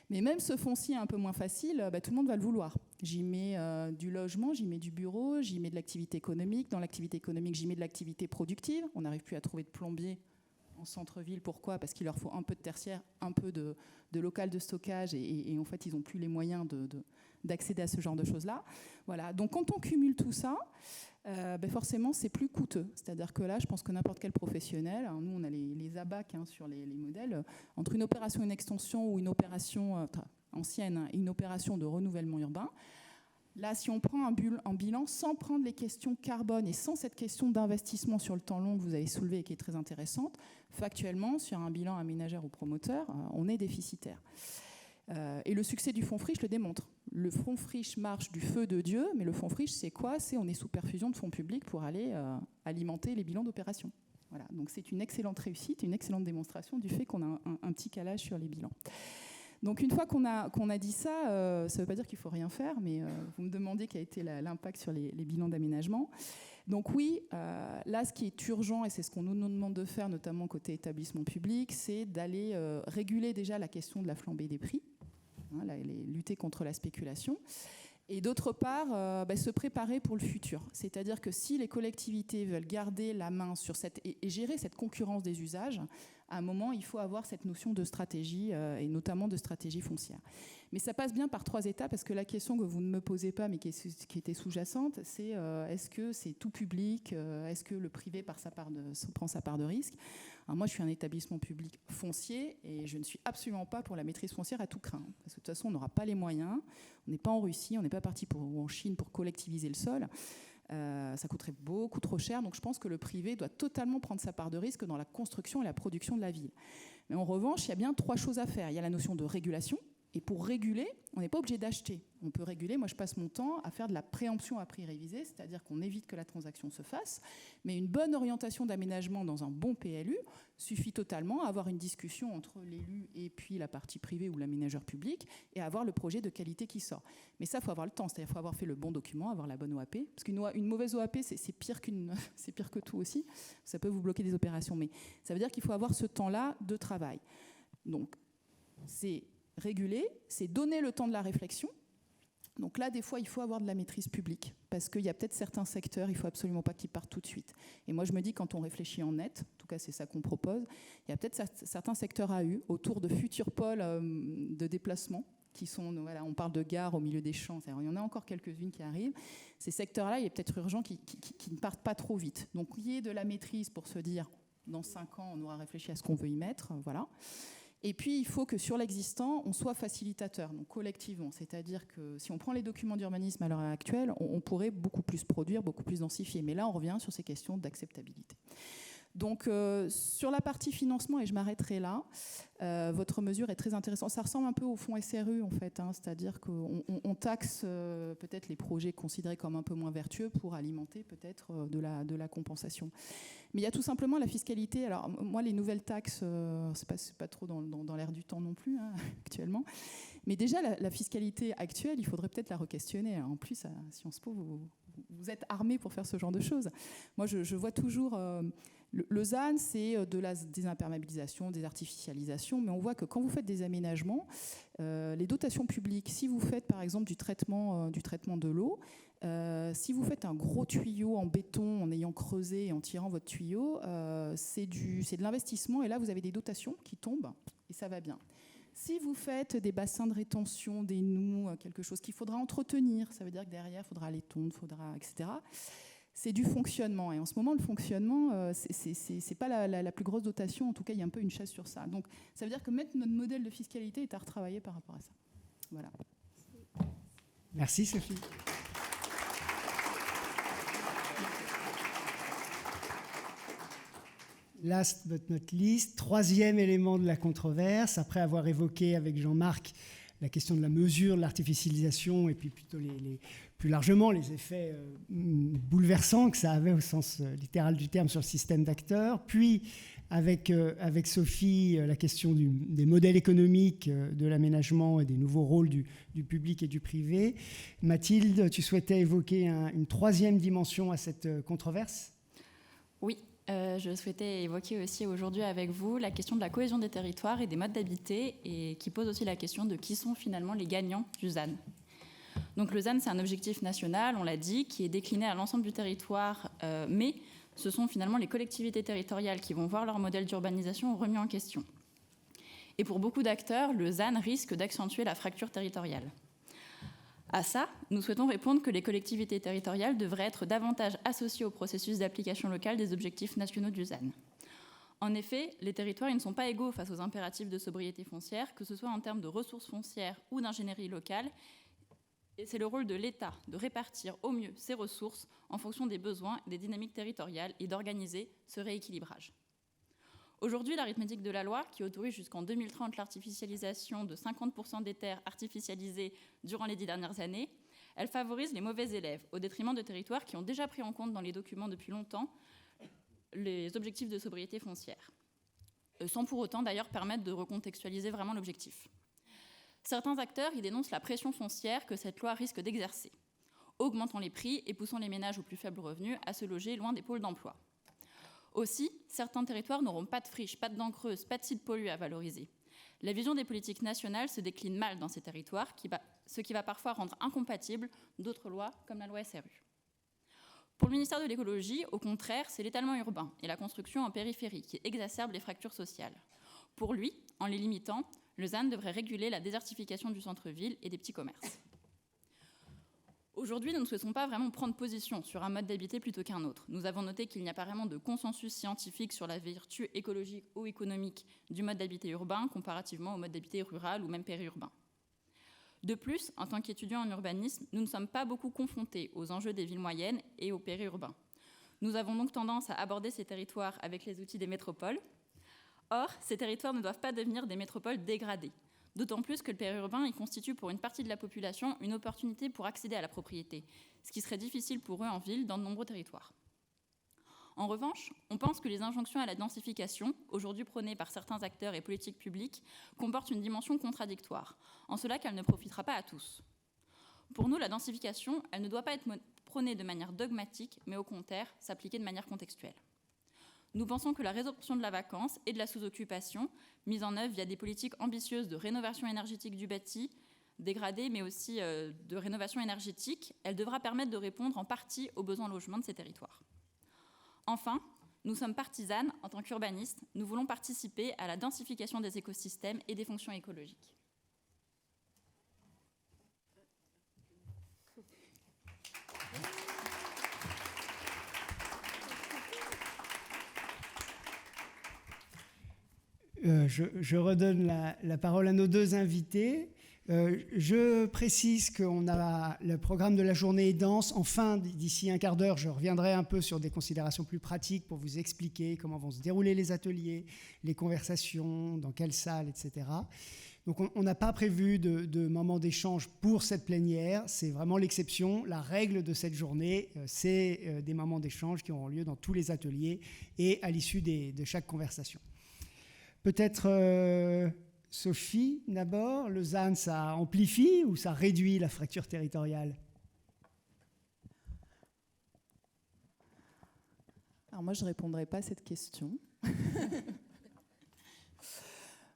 Mais même ce foncier un peu moins facile, tout le monde va le vouloir. J'y mets du logement, j'y mets du bureau, j'y mets de l'activité économique. Dans l'activité économique, j'y mets de l'activité productive. On n'arrive plus à trouver de plombiers en centre-ville. Pourquoi? Parce qu'il leur faut un peu de tertiaire, un peu de local de stockage et en fait, ils n'ont plus les moyens d'accéder à ce genre de choses-là. Voilà. Donc, quand on cumule tout ça, forcément, c'est plus coûteux. C'est-à-dire que là, je pense que n'importe quel professionnel, nous, on a les ABAC sur les modèles, entre une opération, une extension ou une opération ancienne et une opération de renouvellement urbain, là, si on prend un bilan sans prendre les questions carbone et sans cette question d'investissement sur le temps long que vous avez soulevée et qui est très intéressante, factuellement, sur un bilan aménageur ou promoteur, on est déficitaire. Et le succès du fonds friche le démontre. Le fonds friche marche du feu de Dieu, mais le fonds friche, c'est quoi? On est sous perfusion de fonds publics pour aller alimenter les bilans d'opération. Voilà. Donc c'est une excellente réussite, une excellente démonstration du fait qu'on a un petit calage sur les bilans. Donc une fois qu'on a dit ça, ça ne veut pas dire qu'il ne faut rien faire, mais vous me demandez quel a été l'impact sur les bilans d'aménagement. Donc oui, là ce qui est urgent, et c'est ce qu'on nous demande de faire, notamment côté établissement public, c'est d'aller réguler déjà la question de la flambée des prix, lutter contre la spéculation, et d'autre part, se préparer pour le futur. C'est-à-dire que si les collectivités veulent garder la main sur et gérer cette concurrence des usages, à un moment, il faut avoir cette notion de stratégie, et notamment de stratégie foncière. Mais ça passe bien par 3 étapes, parce que la question que vous ne me posez pas, mais qui était sous-jacente, c'est est-ce que c'est tout public? Est-ce que le privé prend sa part de risque? Alors moi, je suis un établissement public foncier, et je ne suis absolument pas pour la maîtrise foncière à tout craint. Parce que de toute façon, on n'aura pas les moyens. On n'est pas en Russie, on n'est pas parti ou en Chine pour collectiviser le sol. Ça coûterait beaucoup trop cher, donc je pense que le privé doit totalement prendre sa part de risque dans la construction et la production de la ville. Mais en revanche, il y a bien 3 choses à faire. Il y a la notion de régulation, Et pour réguler, on n'est pas obligé d'acheter. On peut réguler, moi je passe mon temps à faire de la préemption à prix révisé, c'est-à-dire qu'on évite que la transaction se fasse, mais une bonne orientation d'aménagement dans un bon PLU suffit totalement à avoir une discussion entre l'élu et puis la partie privée ou l'aménageur public et à avoir le projet de qualité qui sort. Mais ça, il faut avoir le temps, c'est-à-dire qu'il faut avoir fait le bon document, avoir la bonne OAP, parce qu'une mauvaise OAP, c'est pire c'est pire que tout aussi, ça peut vous bloquer des opérations, mais ça veut dire qu'il faut avoir ce temps-là de travail. Donc, c'est réguler, c'est donner le temps de la réflexion. Donc là, des fois, il faut avoir de la maîtrise publique, parce qu'il y a peut-être certains secteurs, il ne faut absolument pas qu'ils partent tout de suite. Et moi, je me dis, quand on réfléchit en net, en tout cas, c'est ça qu'on propose, il y a peut-être certains secteurs AU, autour de futurs pôles de déplacement, qui sont, voilà, on parle de gares au milieu des champs, il y en a encore quelques-unes qui arrivent. Ces secteurs-là, il est peut-être urgent qui ne partent pas trop vite. Donc, il y ait de la maîtrise pour se dire, dans 5 ans, on aura réfléchi à ce qu'on veut y mettre, voilà. Et puis, il faut que sur l'existant, on soit facilitateur, donc collectivement. C'est-à-dire que si on prend les documents d'urbanisme à l'heure actuelle, on pourrait beaucoup plus produire, beaucoup plus densifier. Mais là, on revient sur ces questions d'acceptabilité. Donc, sur la partie financement, et je m'arrêterai là, votre mesure est très intéressante. Ça ressemble un peu au fonds SRU, en fait, hein, c'est-à-dire qu'on taxe peut-être les projets considérés comme un peu moins vertueux pour alimenter peut-être de la compensation. Mais il y a tout simplement la fiscalité. Alors, moi, les nouvelles taxes, c'est pas trop dans l'air du temps non plus, hein, actuellement. Mais déjà, la fiscalité actuelle, il faudrait peut-être la re-questionner. En plus, à Sciences Po, vous êtes armés pour faire ce genre de choses. Moi, je vois toujours... Le ZAN, c'est de la désimperméabilisation, des artificialisations, mais on voit que quand vous faites des aménagements, les dotations publiques, si vous faites par exemple du traitement de l'eau, si vous faites un gros tuyau en béton en ayant creusé et en tirant votre tuyau, c'est de l'investissement et là vous avez des dotations qui tombent et ça va bien. Si vous faites des bassins de rétention, des noues, quelque chose qu'il faudra entretenir, ça veut dire que derrière il faudra les tondre, etc. C'est du fonctionnement. Et en ce moment, le fonctionnement, c'est pas la plus grosse dotation. En tout cas, il y a un peu une chasse sur ça. Donc, ça veut dire que notre modèle de fiscalité est à retravailler par rapport à ça. Voilà. Merci, Sophie. Last but not least, troisième élément de la controverse, après avoir évoqué avec Jean-Marc la question de la mesure de l'artificialisation et puis plutôt plus largement les effets bouleversants que ça avait au sens littéral du terme sur le système d'acteurs. Puis avec Sophie, la question des modèles économiques de l'aménagement et des nouveaux rôles du public et du privé. Mathilde, tu souhaitais évoquer une troisième dimension à cette controverse ? Oui. Je souhaitais évoquer aussi aujourd'hui avec vous la question de la cohésion des territoires et des modes d'habiter et qui pose aussi la question de qui sont finalement les gagnants du ZAN. Donc le ZAN, c'est un objectif national, on l'a dit, qui est décliné à l'ensemble du territoire, mais ce sont finalement les collectivités territoriales qui vont voir leur modèle d'urbanisation remis en question. Et pour beaucoup d'acteurs, le ZAN risque d'accentuer la fracture territoriale. À ça, nous souhaitons répondre que les collectivités territoriales devraient être davantage associées au processus d'application locale des objectifs nationaux du ZAN. En effet, les territoires ils ne sont pas égaux face aux impératifs de sobriété foncière, que ce soit en termes de ressources foncières ou d'ingénierie locale. Et c'est le rôle de l'État de répartir au mieux ses ressources en fonction des besoins, des dynamiques territoriales et d'organiser ce rééquilibrage. Aujourd'hui, l'arithmétique de la loi, qui autorise jusqu'en 2030 l'artificialisation de 50% des terres artificialisées durant les 10 dernières années, elle favorise les mauvais élèves, au détriment de territoires qui ont déjà pris en compte dans les documents depuis longtemps les objectifs de sobriété foncière, sans pour autant d'ailleurs permettre de recontextualiser vraiment l'objectif. Certains acteurs y dénoncent la pression foncière que cette loi risque d'exercer, augmentant les prix et poussant les ménages aux plus faibles revenus à se loger loin des pôles d'emploi. Aussi, certains territoires n'auront pas de friches, pas de dents creuses, pas de sites pollués à valoriser. La vision des politiques nationales se décline mal dans ces territoires, ce qui va parfois rendre incompatibles d'autres lois comme la loi SRU. Pour le ministère de l'écologie, au contraire, c'est l'étalement urbain et la construction en périphérie qui exacerbent les fractures sociales. Pour lui, en les limitant, le ZAN devrait réguler la désertification du centre-ville et des petits commerces. Aujourd'hui, nous ne souhaitons pas vraiment prendre position sur un mode d'habiter plutôt qu'un autre. Nous avons noté qu'il n'y a pas vraiment de consensus scientifique sur la vertu écologique ou économique du mode d'habiter urbain comparativement au mode d'habiter rural ou même périurbain. De plus, en tant qu'étudiants en urbanisme, nous ne sommes pas beaucoup confrontés aux enjeux des villes moyennes et aux périurbains. Nous avons donc tendance à aborder ces territoires avec les outils des métropoles. Or, ces territoires ne doivent pas devenir des métropoles dégradées. D'autant plus que le périurbain il constitue pour une partie de la population une opportunité pour accéder à la propriété, ce qui serait difficile pour eux en ville dans de nombreux territoires. En revanche, on pense que les injonctions à la densification, aujourd'hui prônées par certains acteurs et politiques publiques, comportent une dimension contradictoire, en cela qu'elle ne profitera pas à tous. Pour nous, la densification, elle ne doit pas être prônée de manière dogmatique, mais au contraire, s'appliquer de manière contextuelle. Nous pensons que la résorption de la vacance et de la sous-occupation, mise en œuvre via des politiques ambitieuses de rénovation énergétique du bâti, dégradé, mais aussi de rénovation énergétique, elle devra permettre de répondre en partie aux besoins en logement de ces territoires. Enfin, nous sommes partisanes, en tant qu'urbanistes, nous voulons participer à la densification des écosystèmes et des fonctions écologiques. Je redonne la parole à nos deux invités. Je précise qu'on a le programme de la journée est dense. Enfin, d'ici un quart d'heure, je reviendrai un peu sur des considérations plus pratiques pour vous expliquer comment vont se dérouler les ateliers, les conversations, dans quelle salle, etc. Donc on n'a pas prévu de moment d'échange pour cette plénière. C'est vraiment l'exception. La règle de cette journée, c'est des moments d'échange qui auront lieu dans tous les ateliers et à l'issue de chaque conversation. Peut-être, Sophie, d'abord, le ZAN, ça amplifie ou ça réduit la fracture territoriale ? Alors moi, je ne répondrai pas à cette question.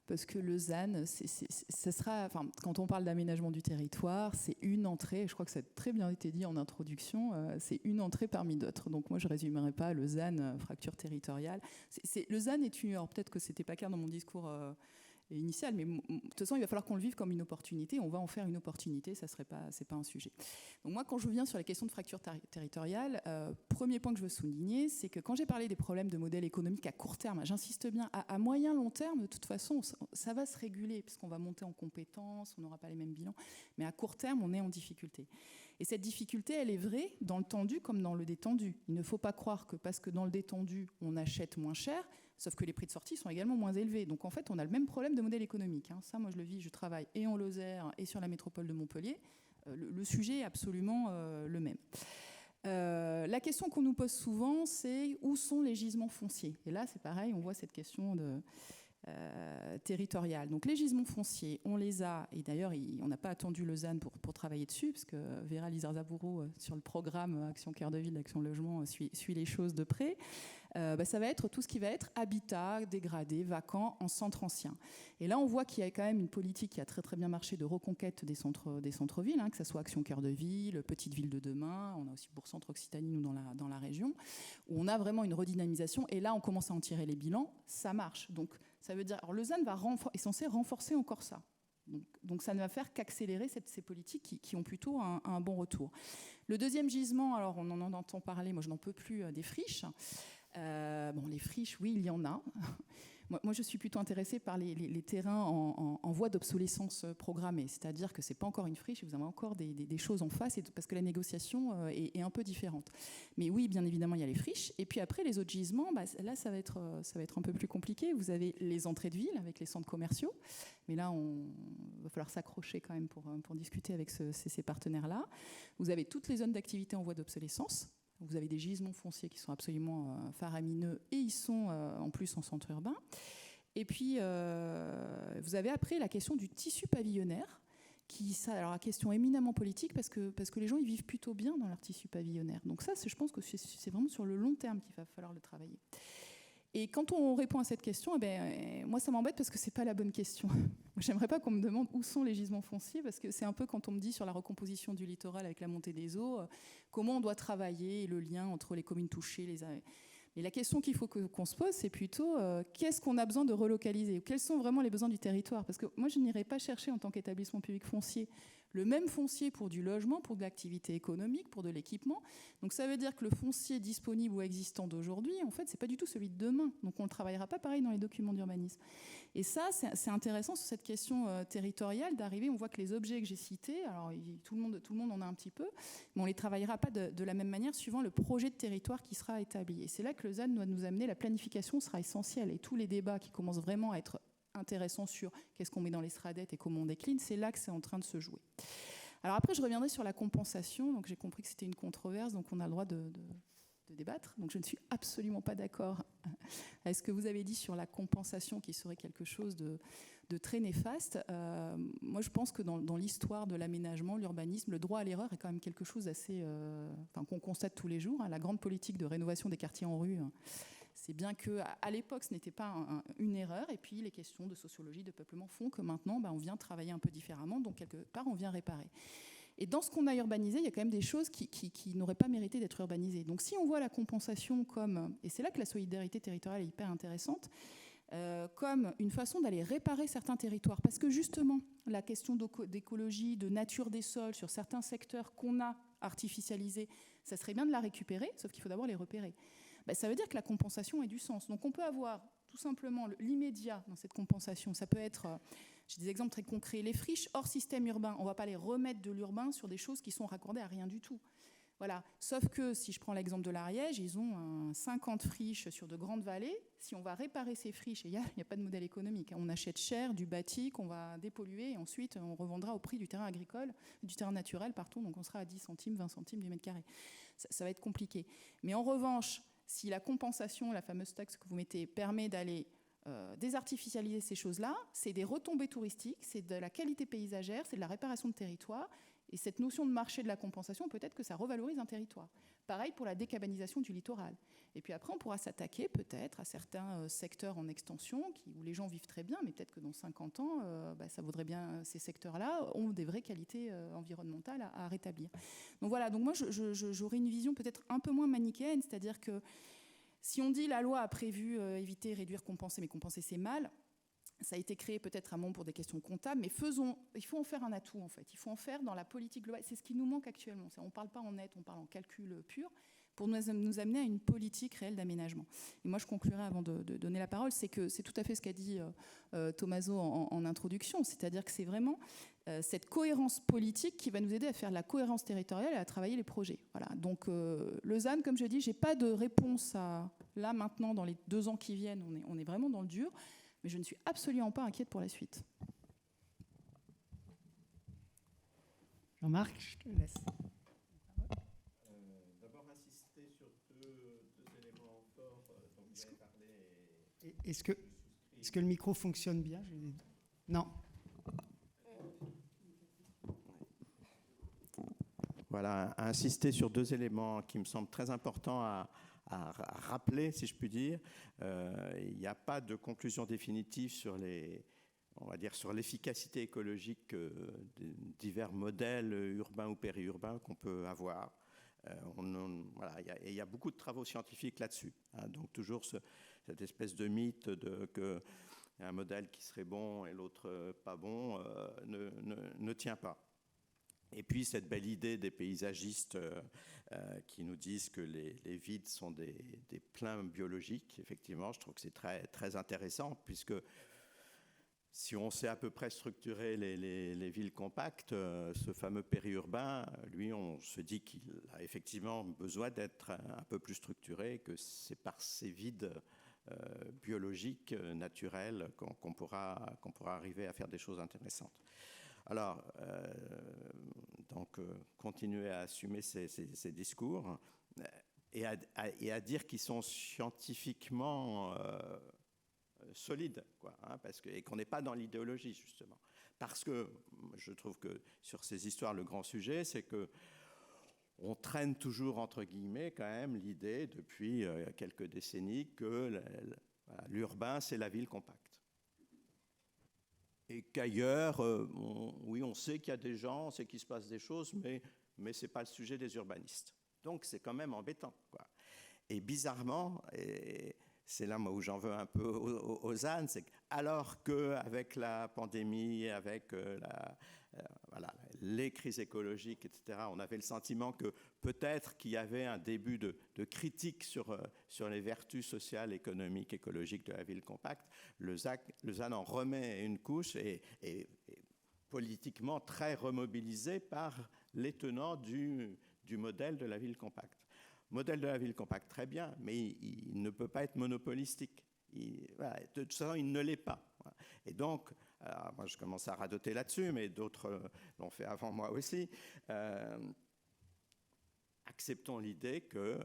Parce que le ZAN, ça sera, enfin, quand on parle d'aménagement du territoire, c'est une entrée, je crois que ça a très bien été dit en introduction, c'est une entrée parmi d'autres. Donc moi, je ne résumerai pas le ZAN, fracture territoriale. Le ZAN est une... Alors peut-être que ce n'était pas clair dans mon discours initial, mais de toute façon, il va falloir qu'on le vive comme une opportunité. On va en faire une opportunité, c'est pas un sujet. Donc moi, quand je viens sur la question de fracture territoriale, premier point que je veux souligner, c'est que quand j'ai parlé des problèmes de modèle économique à court terme, j'insiste bien, à moyen long terme, de toute façon, ça va se réguler, puisqu'on va monter en compétences, on n'aura pas les mêmes bilans, mais à court terme, on est en difficulté. Et cette difficulté, elle est vraie dans le tendu comme dans le détendu. Il ne faut pas croire que parce que dans le détendu, on achète moins cher, sauf que les prix de sortie sont également moins élevés. Donc en fait, on a le même problème de modèle économique. Ça, moi, je le vis, je travaille et en Lozère et sur la métropole de Montpellier. Le sujet est absolument le même. La question qu'on nous pose souvent, c'est où sont les gisements fonciers ? Et là, c'est pareil, on voit cette question territoriale. Donc les gisements fonciers, on les a, et d'ailleurs, on n'a pas attendu le ZAN pour travailler dessus, parce que Vera Lizarzabourou, sur le programme Action Cœur de Ville, Action Logement, suit les choses de près. Ça va être tout ce qui va être habitat, dégradé, vacant, en centre ancien. Et là, on voit qu'il y a quand même une politique qui a très très bien marché de reconquête des centres-villes, que ce soit Action Cœur de Ville, Petite Ville de demain, on a aussi Bourg-Centre Occitanie, nous, dans la région, où on a vraiment une redynamisation. Et là, on commence à en tirer les bilans, ça marche. Donc, ça veut dire, alors le ZAN est censé renforcer encore ça. Donc ça ne va faire qu'accélérer ces politiques qui ont plutôt un bon retour. Le deuxième gisement, alors on en entend parler, moi je n'en peux plus, des friches. Les friches, oui, il y en a. Moi, je suis plutôt intéressée par les terrains en voie d'obsolescence programmée. C'est-à-dire que ce n'est pas encore une friche, et vous avez encore des choses en face, parce que la négociation est un peu différente. Mais oui, bien évidemment, il y a les friches. Et puis après, les autres gisements, là, ça va être un peu plus compliqué. Vous avez les entrées de ville avec les centres commerciaux. Mais là, il va falloir s'accrocher quand même pour discuter avec ces partenaires-là. Vous avez toutes les zones d'activité en voie d'obsolescence. Vous avez des gisements fonciers qui sont absolument faramineux et ils sont en plus en centre urbain. Et puis, vous avez après la question du tissu pavillonnaire, alors la question éminemment politique parce que les gens ils vivent plutôt bien dans leur tissu pavillonnaire. Donc ça, je pense que c'est vraiment sur le long terme qu'il va falloir le travailler. Et quand on répond à cette question, moi ça m'embête parce que c'est pas la bonne question. J'aimerais pas qu'on me demande où sont les gisements fonciers, parce que c'est un peu quand on me dit sur la recomposition du littoral avec la montée des eaux, comment on doit travailler le lien entre les communes touchées, Mais la question qu'il faut qu'on se pose, c'est plutôt qu'est-ce qu'on a besoin de relocaliser ? Quels sont vraiment les besoins du territoire ? Parce que moi, je n'irai pas chercher en tant qu'établissement public foncier le même foncier pour du logement, pour de l'activité économique, pour de l'équipement. Donc ça veut dire que le foncier disponible ou existant d'aujourd'hui, en fait, c'est pas du tout celui de demain. Donc on ne le travaillera pas pareil dans les documents d'urbanisme. Et ça, c'est intéressant sur cette question territoriale d'arriver. On voit que les objets que j'ai cités, alors tout le monde en a un petit peu, mais on les travaillera pas de la même manière suivant le projet de territoire qui sera établi. Et c'est là que le ZAN doit nous amener. La planification sera essentielle. Et tous les débats qui commencent vraiment à être intéressant sur qu'est-ce qu'on met dans les SRADET et comment on décline, c'est là que c'est en train de se jouer. Alors après, je reviendrai sur la compensation. Donc j'ai compris que c'était une controverse, donc on a le droit de débattre. Donc je ne suis absolument pas d'accord avec ce que vous avez dit sur la compensation qui serait quelque chose de très néfaste. Moi je pense que dans l'histoire de l'aménagement, l'urbanisme, le droit à l'erreur est quand même quelque chose d'assez, qu'on constate tous les jours. La grande politique de rénovation des quartiers en rue, c'est bien qu'à l'époque ce n'était pas une erreur, et puis les questions de sociologie, de peuplement font que maintenant on vient travailler un peu différemment, donc quelque part on vient réparer. Et dans ce qu'on a urbanisé, il y a quand même des choses qui n'auraient pas mérité d'être urbanisées. Donc si on voit la compensation comme, et c'est là que la solidarité territoriale est hyper intéressante, comme une façon d'aller réparer certains territoires. Parce que justement, la question d'écologie, de nature des sols, sur certains secteurs qu'on a artificialisés, ça serait bien de la récupérer, sauf qu'il faut d'abord les repérer. Ça veut dire que la compensation a du sens. Donc on peut avoir tout simplement l'immédiat dans cette compensation. Ça peut être, j'ai des exemples très concrets, les friches hors système urbain. On ne va pas les remettre de l'urbain sur des choses qui sont raccordées à rien du tout. Voilà. Sauf que si je prends l'exemple de l'Ariège, ils ont 50 friches sur de grandes vallées. Si on va réparer ces friches, il n'y a pas de modèle économique. On achète cher du bâti qu'on va dépolluer et ensuite on revendra au prix du terrain agricole, du terrain naturel, pardon, donc on sera à 10 centimes, 20 centimes du mètre carré. Ça va être compliqué. Mais en revanche, si la compensation, la fameuse taxe que vous mettez, permet d'aller désartificialiser ces choses-là, c'est des retombées touristiques, c'est de la qualité paysagère, c'est de la réparation de territoire. Et cette notion de marché de la compensation, peut-être que ça revalorise un territoire. Pareil pour la décabanisation du littoral. Et puis après, on pourra s'attaquer peut-être à certains secteurs en extension où les gens vivent très bien, mais peut-être que dans 50 ans, ça vaudrait bien, ces secteurs-là ont des vraies qualités environnementales à rétablir. Donc voilà, donc moi j'aurais une vision peut-être un peu moins manichéenne, c'est-à-dire que si on dit la loi a prévu éviter, réduire, compenser, mais compenser c'est mal, ça a été créé peut-être à Mont pour des questions comptables, mais il faut en faire un atout en fait. Il faut en faire dans la politique globale. C'est ce qui nous manque actuellement. On ne parle pas en net, on parle en calcul pur pour nous amener à une politique réelle d'aménagement. Et moi, je conclurai avant de donner la parole, c'est que c'est tout à fait ce qu'a dit Tommaso en introduction, c'est-à-dire que c'est vraiment cette cohérence politique qui va nous aider à faire de la cohérence territoriale et à travailler les projets. Voilà. Donc le ZAN, comme je dis, je n'ai pas de réponse à là maintenant dans les 2 ans qui viennent. On est vraiment dans le dur. Mais je ne suis absolument pas inquiète pour la suite. Jean-Marc, je te laisse. D'abord insister sur deux éléments forts dont vous avez parlé. Est-ce que le micro fonctionne bien? Non. Voilà, insister sur 2 éléments qui me semblent très importants à rappeler, si je puis dire. Il n'y a pas de conclusion définitive sur sur l'efficacité écologique des divers modèles urbains ou périurbains qu'on peut avoir. Il y a beaucoup de travaux scientifiques là-dessus. Donc toujours cette espèce de mythe que un modèle qui serait bon et l'autre pas bon ne tient pas. Et puis cette belle idée des paysagistes qui nous disent que les vides sont des pleins biologiques, effectivement, je trouve que c'est très, très intéressant, puisque si on sait à peu près structurer les villes compactes, ce fameux périurbain, lui, on se dit qu'il a effectivement besoin d'être un peu plus structuré, que c'est par ces vides biologiques, naturels, qu'on pourra arriver à faire des choses intéressantes. Alors, continuer à assumer ces discours et à dire qu'ils sont scientifiquement solides, quoi, et qu'on n'est pas dans l'idéologie, justement. Parce que je trouve que sur ces histoires, le grand sujet, c'est que on traîne toujours, entre guillemets, quand même, l'idée, depuis quelques décennies, que l'urbain, c'est la ville compacte. Et qu'ailleurs, on sait qu'il y a des gens, on sait qu'il se passe des choses, mais ce n'est pas le sujet des urbanistes. Donc c'est quand même embêtant, quoi. Et bizarrement, et c'est là où j'en veux un peu aux ZAN, c'est alors qu'avec la pandémie, avec les crises écologiques, etc., on avait le sentiment que peut-être qu'il y avait un début de critique sur les vertus sociales, économiques, écologiques de la ville compacte. Le ZAN en remet une couche et politiquement très remobilisé par les tenants du modèle de la ville compacte. Modèle de la ville compacte, très bien, mais il ne peut pas être monopolistique. De toute façon, il ne l'est pas. Et donc, moi je commence à radoter là-dessus, mais d'autres l'ont fait avant moi aussi. Acceptons l'idée que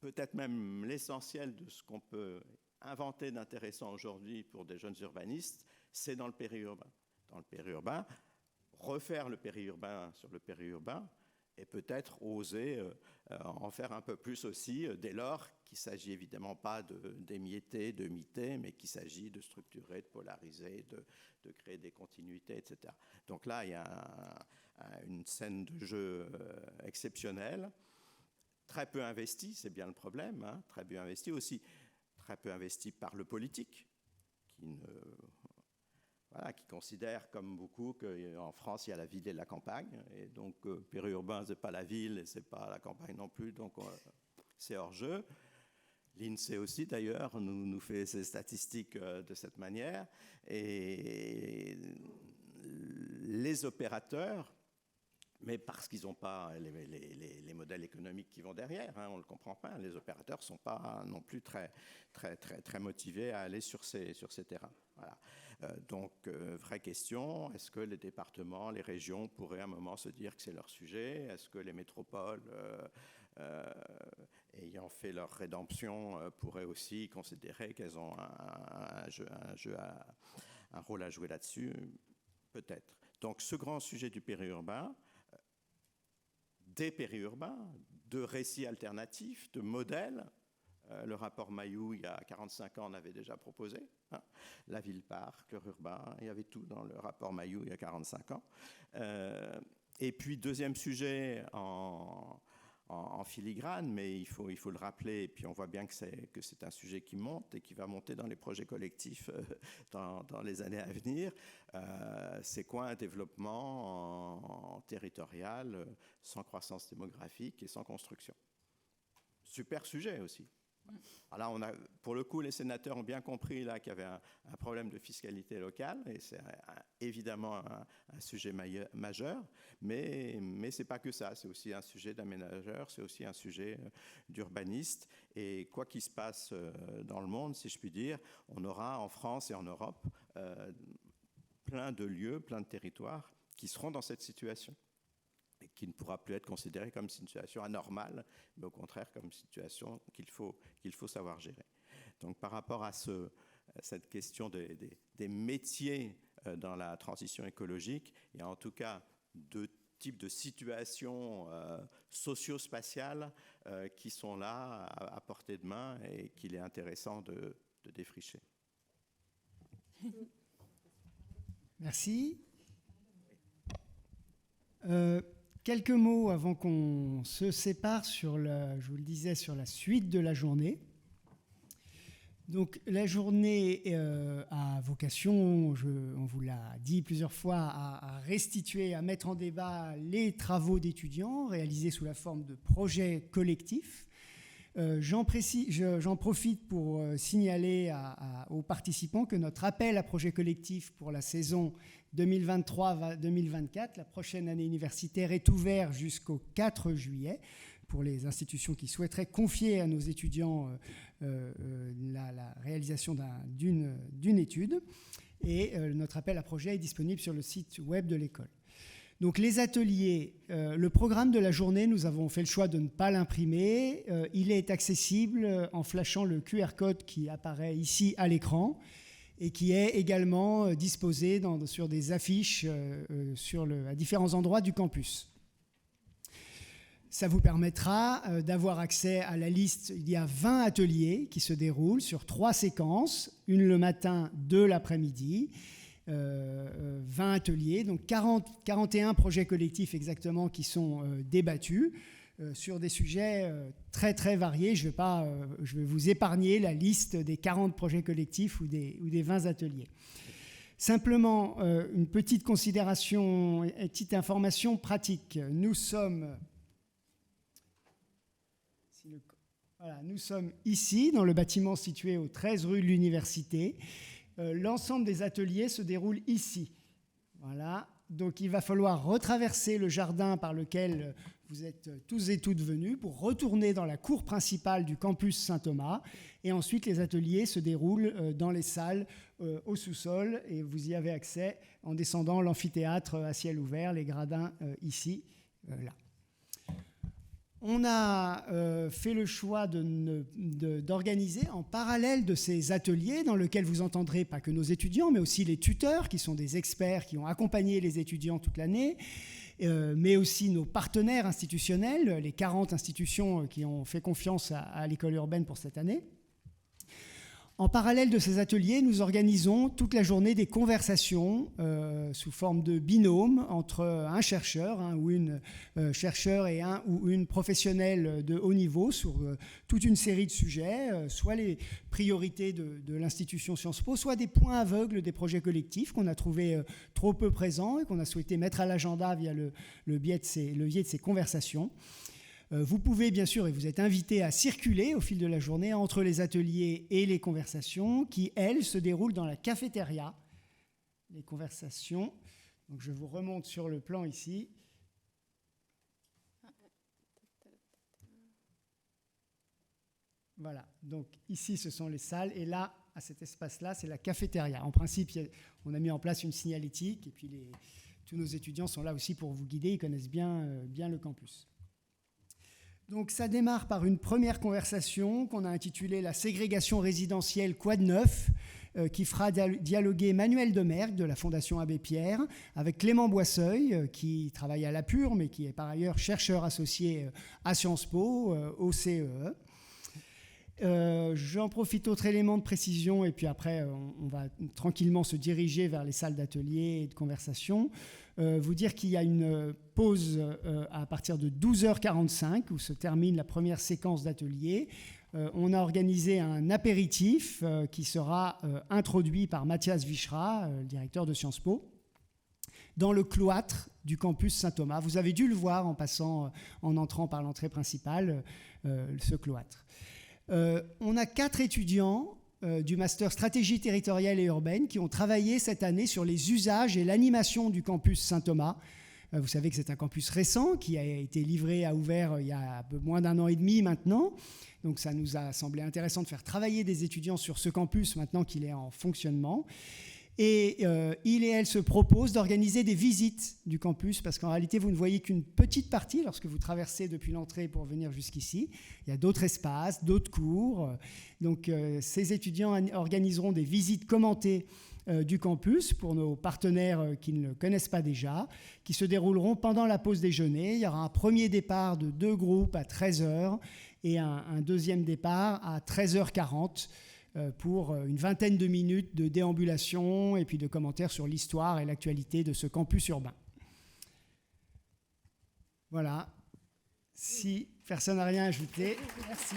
peut-être même l'essentiel de ce qu'on peut inventer d'intéressant aujourd'hui pour des jeunes urbanistes, c'est dans le périurbain. Dans le périurbain, refaire le périurbain sur le périurbain et peut-être oser en faire un peu plus aussi, dès lors qu'il ne s'agit évidemment pas d'émietter, de miter, mais qu'il s'agit de structurer, de polariser, de créer des continuités, etc. Donc là, il y a une scène de jeu exceptionnelle, très peu investie, c'est bien le problème, hein, très peu investie aussi, très peu investie par le politique, qui considère, comme beaucoup, qu'en France, il y a la ville et la campagne. Et donc, périurbain, ce n'est pas la ville et ce n'est pas la campagne non plus. Donc, c'est hors jeu. L'INSEE aussi, d'ailleurs, nous fait ses statistiques de cette manière. Et les opérateurs, mais parce qu'ils n'ont pas les modèles économiques qui vont derrière, hein, on ne le comprend pas, les opérateurs ne sont pas non plus très motivés à aller sur ces terrains. Voilà. Donc, vraie question, est-ce que les départements, les régions pourraient à un moment se dire que c'est leur sujet? Est-ce que les métropoles, ayant fait leur rédemption, pourraient aussi considérer qu'elles ont un rôle à jouer là-dessus? Peut-être. Donc, ce grand sujet du périurbain, des périurbains, de récits alternatifs, de modèles. Le rapport Mayou, il y a 45 ans, on avait déjà proposé. Hein, la ville-parc, le urbain, il y avait tout dans le rapport Mayou il y a 45 ans. Et puis, deuxième sujet en filigrane, mais il faut le rappeler, et puis on voit bien que c'est un sujet qui monte et qui va monter dans les projets collectifs dans les années à venir. C'est quoi un développement territorial sans croissance démographique et sans construction? Super sujet aussi. Alors là, pour le coup, les sénateurs ont bien compris là, qu'il y avait un problème de fiscalité locale, et c'est évidemment un sujet majeur, mais ce n'est pas que ça, c'est aussi un sujet d'aménageur, c'est aussi un sujet d'urbaniste, et quoi qu'il se passe dans le monde, si je puis dire, on aura en France et en Europe plein de lieux, plein de territoires qui seront dans cette situation, et qui ne pourra plus être considérée comme une situation anormale, mais au contraire comme une situation qu'il faut savoir gérer. Donc par rapport à cette question des métiers dans la transition écologique, il y a en tout cas deux types de situations socio-spatiales qui sont là à portée de main et qu'il est intéressant de défricher. Merci. Quelques mots avant qu'on se sépare je vous le disais, sur la suite de la journée. Donc la journée a vocation, on vous l'a dit plusieurs fois, à restituer, à mettre en débat les travaux d'étudiants réalisés sous la forme de projets collectifs. J'en profite pour signaler aux participants que notre appel à projet collectif pour la saison 2023-2024, la prochaine année universitaire, est ouvert jusqu'au 4 juillet pour les institutions qui souhaiteraient confier à nos étudiants la réalisation d'une étude. Et notre appel à projet est disponible sur le site web de l'école. Donc les ateliers, le programme de la journée, nous avons fait le choix de ne pas l'imprimer. Il est accessible en flashant le QR code qui apparaît ici à l'écran et qui est également disposé sur des affiches à différents endroits du campus. Ça vous permettra d'avoir accès à la liste. Il y a 20 ateliers qui se déroulent sur 3 séquences, une le matin, 2 l'après-midi. 20 ateliers, donc 41 projets collectifs exactement qui sont débattus sur des sujets très très variés. Je vais vous épargner la liste des 40 projets collectifs ou des 20 ateliers. Simplement, une petite considération, une petite information pratique. Nous sommes ici, dans le bâtiment situé au 13 rue de l'Université. L'ensemble des ateliers se déroule ici. Voilà. Donc il va falloir retraverser le jardin par lequel vous êtes tous et toutes venus pour retourner dans la cour principale du campus Saint-Thomas. Et ensuite, les ateliers se déroulent dans les salles au sous-sol. Et vous y avez accès en descendant l'amphithéâtre à ciel ouvert, les gradins ici, là. On a fait le choix d'organiser en parallèle de ces ateliers dans lesquels vous entendrez pas que nos étudiants, mais aussi les tuteurs qui sont des experts qui ont accompagné les étudiants toute l'année, mais aussi nos partenaires institutionnels, les 40 institutions qui ont fait confiance à l'école urbaine pour cette année. En parallèle de ces ateliers, nous organisons toute la journée des conversations sous forme de binôme entre un chercheur, ou une chercheur et un ou une professionnelle de haut niveau sur toute une série de sujets, soit les priorités de l'institution Sciences Po, soit des points aveugles des projets collectifs qu'on a trouvés trop peu présents et qu'on a souhaité mettre à l'agenda via le biais de ces conversations. Vous pouvez bien sûr, et vous êtes invités à circuler au fil de la journée entre les ateliers et les conversations qui, elles, se déroulent dans la cafétéria. Les conversations, donc je vous remonte sur le plan ici. Voilà, donc ici ce sont les salles et là, à cet espace-là, c'est la cafétéria. En principe, on a mis en place une signalétique et puis tous nos étudiants sont là aussi pour vous guider, ils connaissent bien le campus. Donc ça démarre par une première conversation qu'on a intitulée « La ségrégation résidentielle, quoi de neuf ?» qui fera dialoguer Manuel Demergue de la Fondation Abbé Pierre avec Clément Boisseuil qui travaille à la Pure mais qui est par ailleurs chercheur associé à Sciences Po, au CEE. J'en profite, autre élément de précision, et puis après on va tranquillement se diriger vers les salles d'atelier et de conversation. Vous dire qu'il y a une pause à partir de 12h45 où se termine la première séquence d'atelier. On a organisé un apéritif qui sera introduit par Mathias Vichra, le directeur de Sciences Po, dans le cloître du campus Saint-Thomas. Vous avez dû le voir en passant, en entrant par l'entrée principale, ce cloître. On a 4 étudiants du master stratégie territoriale et urbaine qui ont travaillé cette année sur les usages et l'animation du campus Saint-Thomas. Vous savez que c'est un campus récent qui a été livré, a ouvert il y a un peu moins d'1 an et demi maintenant. Donc ça nous a semblé intéressant de faire travailler des étudiants sur ce campus maintenant qu'il est en fonctionnement. Et il et elle se proposent d'organiser des visites du campus parce qu'en réalité, vous ne voyez qu'une petite partie lorsque vous traversez depuis l'entrée pour venir jusqu'ici. Il y a d'autres espaces, d'autres cours. Donc ces étudiants organiseront des visites commentées du campus pour nos partenaires qui ne le connaissent pas déjà, qui se dérouleront pendant la pause déjeuner. Il y aura un premier départ de 2 groupes à 13h et un deuxième départ à 13h40. Pour une vingtaine de minutes de déambulation et puis de commentaires sur l'histoire et l'actualité de ce campus urbain. Voilà. Si personne n'a rien à ajouter, merci.